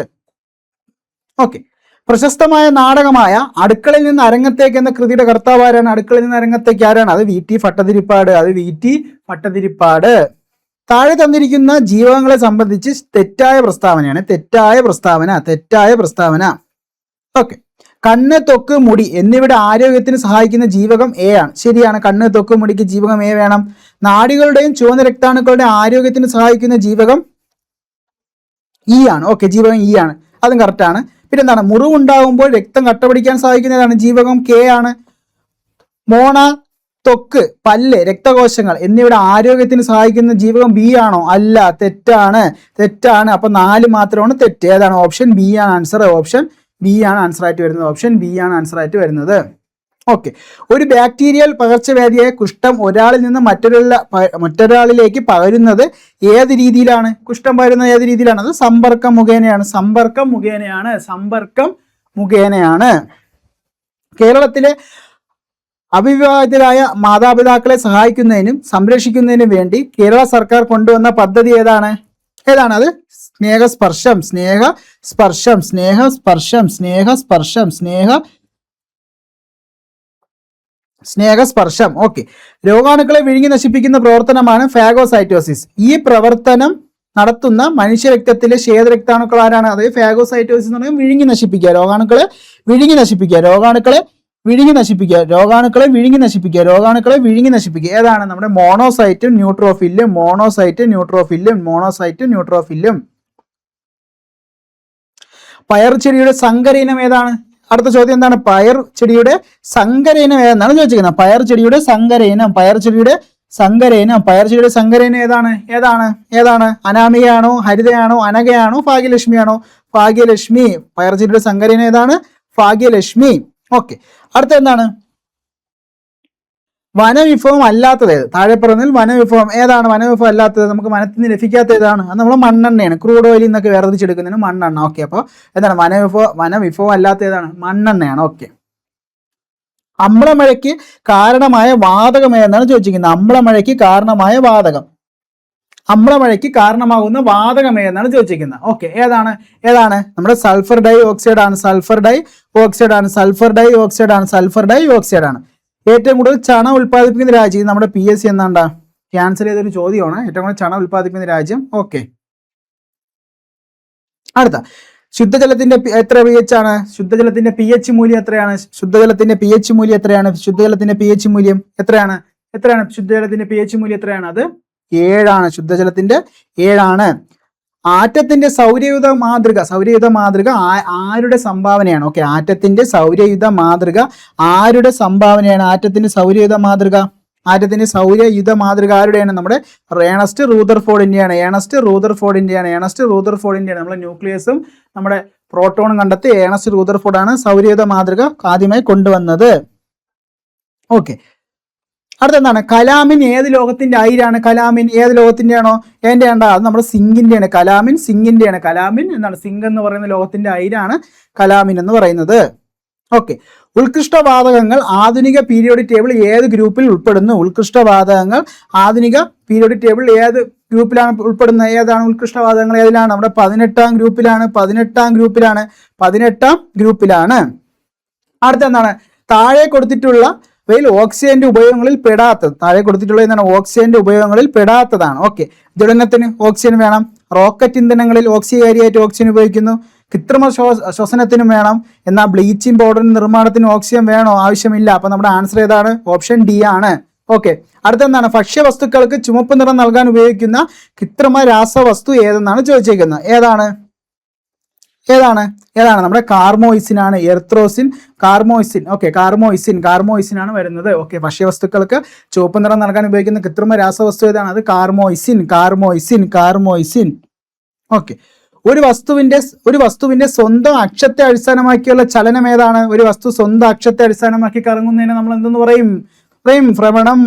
ഓക്കെ, പ്രശസ്തമായ നാടകമായ അടുക്കളയിൽ നിന്ന് അരങ്ങത്തേക്ക് എന്ന കൃതിയുടെ കർത്താവ് ആരാണ്? അടുക്കളയിൽ നിന്ന് അരങ്ങത്തേക്ക് ആരാണ്? അത് വി ടി ഭട്ടതിരിപ്പാട്. താഴെ തന്നിരിക്കുന്ന ജീവകങ്ങളെ സംബന്ധിച്ച് തെറ്റായ പ്രസ്താവന. ഓക്കെ, കണ്ണ്, ത്വക്ക്, മുടി എന്നിവയുടെ ആരോഗ്യത്തിന് സഹായിക്കുന്ന ജീവകം എ ആണ്. ശരിയാണ്, കണ്ണ്, ത്വക്ക്, മുടിക്ക് ജീവകം എ വേണം. നാഡികളുടെയും ചുവന്ന രക്താണുക്കളുടെയും ആരോഗ്യത്തിന് സഹായിക്കുന്ന ജീവകം ഇ ആണ്. ഓക്കെ, ജീവകം ഇ ആണ്, അതും കറക്റ്റാണ്. പിന്നെ എന്താണ്, മുറിവുണ്ടാകുമ്പോൾ രക്തം കട്ടപിടിക്കാൻ സഹായിക്കുന്നതാണ് ജീവകം കെ ആണ്. മോണ, ത്വക്ക്, പല്ല്, രക്തകോശങ്ങൾ എന്നിവയുടെ ആരോഗ്യത്തിന് സഹായിക്കുന്ന ജീവകം ബി ആണോ? അല്ല, തെറ്റാണ്. അപ്പൊ 4 മാത്രമാണ് തെറ്റ്. ഏതാണ്? ഓപ്ഷൻ ബി ആണ് ആൻസർ. ഓപ്ഷൻ ബി ആണ് ആൻസർ ആയിട്ട് വരുന്നത്. ഓക്കെ, ഒരു ബാക്ടീരിയൽ പകർച്ചവ്യാധിയായ കുഷ്ഠം ഒരാളിൽ നിന്ന് മറ്റൊരാളിലേക്ക് പകരുന്നത് ഏത് രീതിയിലാണ്? കുഷ്ഠം പകരുന്നത് ഏത് രീതിയിലാണ്? അത് സമ്പർക്കം മുഖേനയാണ്. കേരളത്തിലെ അവിവാഹിതരായ മാതാപിതാക്കളെ സഹായിക്കുന്നതിനും സംരക്ഷിക്കുന്നതിനും വേണ്ടി കേരള സർക്കാർ കൊണ്ടുവന്ന പദ്ധതി ഏതാണ്? അത് സ്നേഹസ്പർശം. ഓക്കെ, രോഗാണുക്കളെ വിഴുങ്ങി നശിപ്പിക്കുന്ന പ്രവർത്തനമാണ് ഫാഗോസൈറ്റോസിസ്. ഈ പ്രവർത്തനം നടത്തുന്ന മനുഷ്യ രക്തത്തിലെ ശ്വേതരക്താണുക്കൾ ആരാണ്? അത് ഫാഗോസൈറ്റോസിസ് എന്ന് പറയുന്നത് വിഴുങ്ങി നശിപ്പിക്കുക, രോഗാണുക്കളെ വിഴുങ്ങി നശിപ്പിക്കുക. ഏതാണ്? നമ്മുടെ മോണോസൈറ്റും ന്യൂട്രോഫില്ലും. പയർ ചെടിയുടെ സങ്കര ഇനം ഏതാണ്? അടുത്ത ചോദ്യം എന്താണ്? പയർ ചെടിയുടെ സങ്കര ഇനം ഏതെന്നാണ് ചോദിച്ചിരിക്കുന്നത്. പയർ ചെടിയുടെ സങ്കര ഇനം ഏതാണ്? അനാമികയാണോ, ഹരിതയാണോ, അനഘയാണോ, ഭാഗ്യലക്ഷ്മിയാണോ? ഭാഗ്യലക്ഷ്മി. പയർ ചെടിയുടെ സങ്കര ഇനം ഏതാണ്? ഭാഗ്യലക്ഷ്മി. ഓക്കെ, അടുത്ത എന്താണ്? വനവിഭവം അല്ലാത്തത് ഏത്? താഴെ പറഞ്ഞതിൽ വനവിഭവം ഏതാണ്? വനവിഭവം അല്ലാത്തത്, നമുക്ക് വനത്തിൽ നിന്ന് ലഭിക്കാത്ത ഏതാണ്? അത് നമ്മൾ മണ്ണെണ്ണയാണ്. ക്രൂഡ് ഓയിലിൽ നിന്നൊക്കെ വേർതിരിച്ചെടുക്കുന്നതിന് മണ്ണെണ്ണ. ഓക്കെ, അപ്പോൾ എന്താണ് വനവിഭവം അല്ലാത്ത ഏതാണ്? മണ്ണെണ്ണയാണ്. ഓക്കെ, അമ്ലമഴയ്ക്ക് കാരണമായ വാതകം ഏതെന്നാണ് ചോദിച്ചിരിക്കുന്നത്. അമ്ലമഴയ്ക്ക് കാരണമാകുന്ന വാതകം ഏതെന്നാണ് ചോദിച്ചിരിക്കുന്നത്. ഓക്കെ, ഏതാണ്? നമ്മുടെ സൾഫർ ഡൈ ഓക്സൈഡ് ആണ്. ഏറ്റവും കൂടുതൽ ചണം ഉൽപ്പാദിപ്പിക്കുന്ന രാജ്യം നമ്മുടെ PSC എന്നാണ്ടാ ക്യാൻസൽ ചെയ്തൊരു ചോദ്യമാണ്. ഏറ്റവും കൂടുതൽ ചണം ഉൽപ്പാദിപ്പിക്കുന്ന രാജ്യം. ഓക്കെ, അടുത്ത ശുദ്ധജലത്തിന്റെ എത്ര pH ആണ്? ശുദ്ധജലത്തിന്റെ pH മൂല്യം എത്രയാണ്? ശുദ്ധജലത്തിന്റെ pH മൂല്യം എത്രയാണ്? അത് 7 ആണ്. ശുദ്ധജലത്തിന്റെ 7 ആണ്. ആറ്റത്തിന്റെ സൗരയൂഥ മാതൃക ആരുടെ സംഭാവനയാണ്? ഓക്കെ, ആറ്റത്തിന്റെ സൗരയൂഥ മാതൃക ആരുടെയാണ്? നമ്മുടെ ഏണസ്റ്റ് റൂദർഫോർഡിന്റെയാണ്. നമ്മുടെ ന്യൂക്ലിയസും നമ്മുടെ പ്രോട്ടോണും കണ്ടെത്തി ഏണസ്റ്റ് റൂദർഫോർഡാണ് സൗരയൂഥ മാതൃക ആദ്യമായി കൊണ്ടുവന്നത്. ഓക്കെ, അടുത്തെന്താണ്? കലാമിൻ ഏത് ലോകത്തിന്റെ അയിരാണ്? കലാമിൻ ഏത് ലോകത്തിന്റെയാണോ? അത് നമ്മുടെ സിങ്കിന്റെയാണ്. കലാമിൻ എന്താണ്? സിങ്ക് എന്ന് പറയുന്ന ലോകത്തിന്റെ അയിരാണ് കലാമിൻ എന്ന് പറയുന്നത്. ഓക്കെ, ഉത്കൃഷ്ടവാതകങ്ങൾ ആധുനിക പീരിയോഡിക് ടേബിൾ ഏത് ഗ്രൂപ്പിൽ ഉൾപ്പെടുന്നു? ആധുനിക പീരിയോഡിക് ടേബിൾ ഏത് ഗ്രൂപ്പിലാണ് ഉൾപ്പെടുന്നത്? ഏതാണ് ഉത്കൃഷ്ടവാതകങ്ങൾ? ഏതിലാണ്? നമ്മുടെ 18ാം ഗ്രൂപ്പിലാണ്. അടുത്തെന്താണ്? താഴെ കൊടുത്തിട്ടുള്ള ഓക്സിജന്റെ ഉപയോഗങ്ങളിൽ പെടാത്തതാണ്. ഓക്കെ, ജ്വലനത്തിന് ഓക്സിജൻ വേണം. റോക്കറ്റ് ഇന്ധനങ്ങളിൽ ഓക്സിജനായിട്ട് ഓക്സിജൻ ഉപയോഗിക്കുന്നു. കൃത്രിമ ശ്വസനത്തിനും വേണം. എന്നാൽ ബ്ലീച്ചിങ് പൗഡറിന് നിർമ്മാണത്തിന് ഓക്സിജൻ വേണോ? ആവശ്യമില്ല. അപ്പൊ നമ്മുടെ ആൻസർ ഏതാണ്? ഓപ്ഷൻ ഡി ആണ്. ഓക്കെ, അടുത്തെന്താണ്? ഭക്ഷ്യവസ്തുക്കൾക്ക് ചുമപ്പ് നിറം നൽകാൻ ഉപയോഗിക്കുന്ന കൃത്രിമ രാസവസ്തു ഏതെന്നാണ് ചോദിച്ചിരിക്കുന്നത്. ഏതാണ്? നമ്മുടെ കാർമോയിസിൻ ആണ്. ഓക്കെ, കാർമോയിസിൻ ആണ് വരുന്നത്. ഓക്കെ, ഭക്ഷ്യവസ്തുക്കൾക്ക് ചുവപ്പ് നിറം നൽകാൻ ഉപയോഗിക്കുന്ന കൃത്രിമ രാസവസ്തു ഏതാണ്? അത് കാർമോയിസിൻ. ഓക്കെ, ഒരു വസ്തുവിന്റെ സ്വന്തം അക്ഷത്തെ അടിസ്ഥാനമാക്കിയുള്ള ചലനം ഏതാണ്? ഒരു വസ്തു സ്വന്തം അക്ഷത്തെ അടിസ്ഥാനമാക്കി കറങ്ങുന്നതിനെ നമ്മൾ എന്തെന്ന് പറയും? ഭ്രമണം.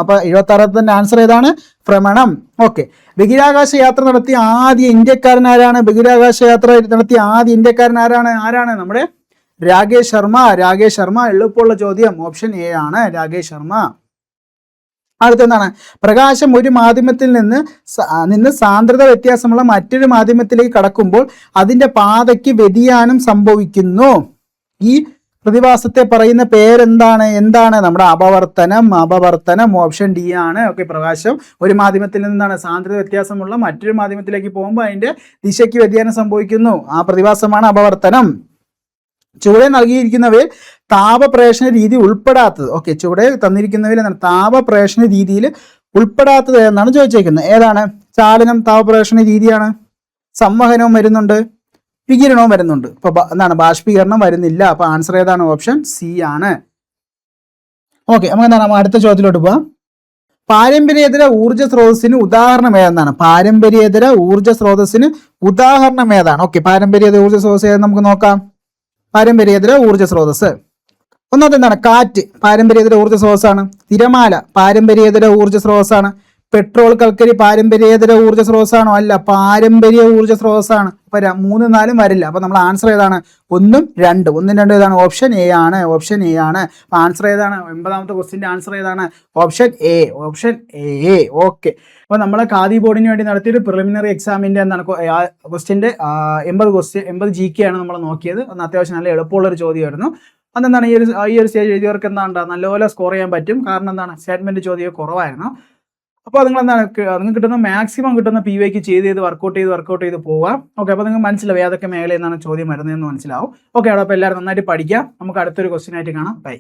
അപ്പൊ 76ാമത്തെ ആൻസർ ഏതാണ്? ഭ്രമണം. ഓക്കെ, ബഹിരാകാശ യാത്ര നടത്തിയ ആദ്യ ഇന്ത്യക്കാരൻ ആരാണ്? ബഹിരാകാശ യാത്ര നടത്തിയ ആദ്യ ഇന്ത്യക്കാരൻ ആരാണ്? നമ്മുടെ രാകേഷ് ശർമ്മ. എളുപ്പമുള്ള ചോദ്യം. ഓപ്ഷൻ എ ആണ് രാകേഷ് ശർമ്മ. അടുത്തെന്താണ്? പ്രകാശം ഒരു മാധ്യമത്തിൽ നിന്ന് സാന്ദ്രത വ്യത്യാസമുള്ള മറ്റൊരു മാധ്യമത്തിലേക്ക് കടക്കുമ്പോൾ അതിന്റെ പാതയ്ക്ക് വ്യതിയാനം സംഭവിക്കുന്നു. ഈ പ്രതിഭാസത്തെ പറയുന്ന എന്താണ്? നമ്മുടെ അപവർത്തനം. ഓപ്ഷൻ ഡി ആണ്. ഓക്കെ, പ്രകാശം ഒരു മാധ്യമത്തിൽ നിന്നാണ് സാന്ദ്രത വ്യത്യാസമുള്ള മറ്റൊരു മാധ്യമത്തിലേക്ക് പോകുമ്പോൾ അതിന്റെ ദിശയ്ക്ക് വ്യതിയാനം സംഭവിക്കുന്നു. ആ പ്രതിഭാസമാണ് അപവർത്തനം. ചുവടെ നൽകിയിരിക്കുന്നവയിൽ താപപ്രേഷണ രീതി ഉൾപ്പെടാത്തത്. ഓക്കെ, ചുവടെ തന്നിരിക്കുന്നവയിൽ എന്താണ് താപപ്രേഷണ രീതിയിൽ ഉൾപ്പെടാത്തത് എന്നാണ് ചോദിച്ചേക്കുന്നത്. ഏതാണ്? ചാലനം താപപ്രേഷണ രീതിയാണ്. സംവഹനവും വരുന്നുണ്ട്, വികിരണവും വരുന്നുണ്ട്. അപ്പൊ എന്താണ്? ബാഷ്പീകരണം വരുന്നില്ല. അപ്പൊ ആൻസർ ഏതാണ്? ഓപ്ഷൻ സി ആണ്. ഓക്കെ, നമുക്ക് എന്താണ് അടുത്ത ചോദ്യത്തിലോട്ട് പോവാം. പാരമ്പര്യേതര ഊർജ്ജ സ്രോതസ്സിന് ഉദാഹരണം ഏതെന്നാണ്? പാരമ്പര്യേതര ഊർജ്ജ സ്രോതസ്സിന് ഉദാഹരണം ഏതാണ്? ഓക്കെ, പാരമ്പര്യേതര ഊർജ്ജ സ്രോതസ് ഏതെന്ന് നമുക്ക് നോക്കാം. പാരമ്പര്യേതര ഊർജ്ജ സ്രോതസ് ഒന്നാമത്തെ എന്താണ്? കാറ്റ് പാരമ്പര്യേതര ഊർജ്ജ സ്രോതസ്സാണ്. തിരമാല പാരമ്പര്യേതര ഊർജ്ജ സ്രോതസ്സാണ്. പെട്രോൾ, കൽക്കരി പാരമ്പര്യേതര ഊർജ്ജ സ്രോതസ്സാണോ? അല്ല, പാരമ്പര്യ ഊർജ്ജ സ്രോതസ്സാണ്. അപ്പൊ 3, 4 വരില്ല. അപ്പൊ നമ്മൾ ആൻസർ ഏതാണ്? 1, 2 ഏതാണ്? ഓപ്ഷൻ എ ആണ്. അപ്പൊ ആൻസർ ഏതാണ്? 80ാമത്തെ ക്വസ്റ്റിന്റെ ആൻസർ ഏതാണ്? Option A. ഓക്കെ, അപ്പൊ നമ്മളെ ഖാദി ബോർഡിന് വേണ്ടി നടത്തിയൊരു പ്രിലിമിനറി എക്സാമിന്റെ എന്താണ് ക്വസ്റ്റിന്റെ 80 GK ആണ് നമ്മൾ നോക്കിയത്. അന്ന് അത്യാവശ്യം നല്ല എളുപ്പമുള്ള ഒരു ചോദ്യമായിരുന്നു. അതെന്താണ് ഈ ഒരു സ്റ്റേജ് എഴുതിയവർക്ക് എന്താണ് നല്ലപോലെ സ്കോർ ചെയ്യാൻ പറ്റും. കാരണം എന്താണ് സ്റ്റേറ്റ്മെന്റ് ചോദ്യം കുറവായിരുന്നു. അപ്പോൾ നിങ്ങൾ എന്താണ് നിങ്ങൾക്ക് കിട്ടുന്ന മാക്സിമം കിട്ടുന്ന PYQ ചെയ്ത് വർക്കൗട്ട് ചെയ്ത് പോവാം. ഓക്കെ, അപ്പോൾ നിങ്ങൾക്ക് മനസ്സിലാവും ഏതൊക്കെ മേഖലയിൽ നിന്നാണ് ചോദ്യം വരുന്നതെന്ന് മനസ്സിലാവും. ഓക്കെ, അപ്പോൾ എല്ലാവരും നന്നായിട്ട് പഠിക്കാം. നമുക്ക് അടുത്തൊരു ക്വസ്റ്റ്യൻ ആയിട്ട് കാണാം. ബൈ.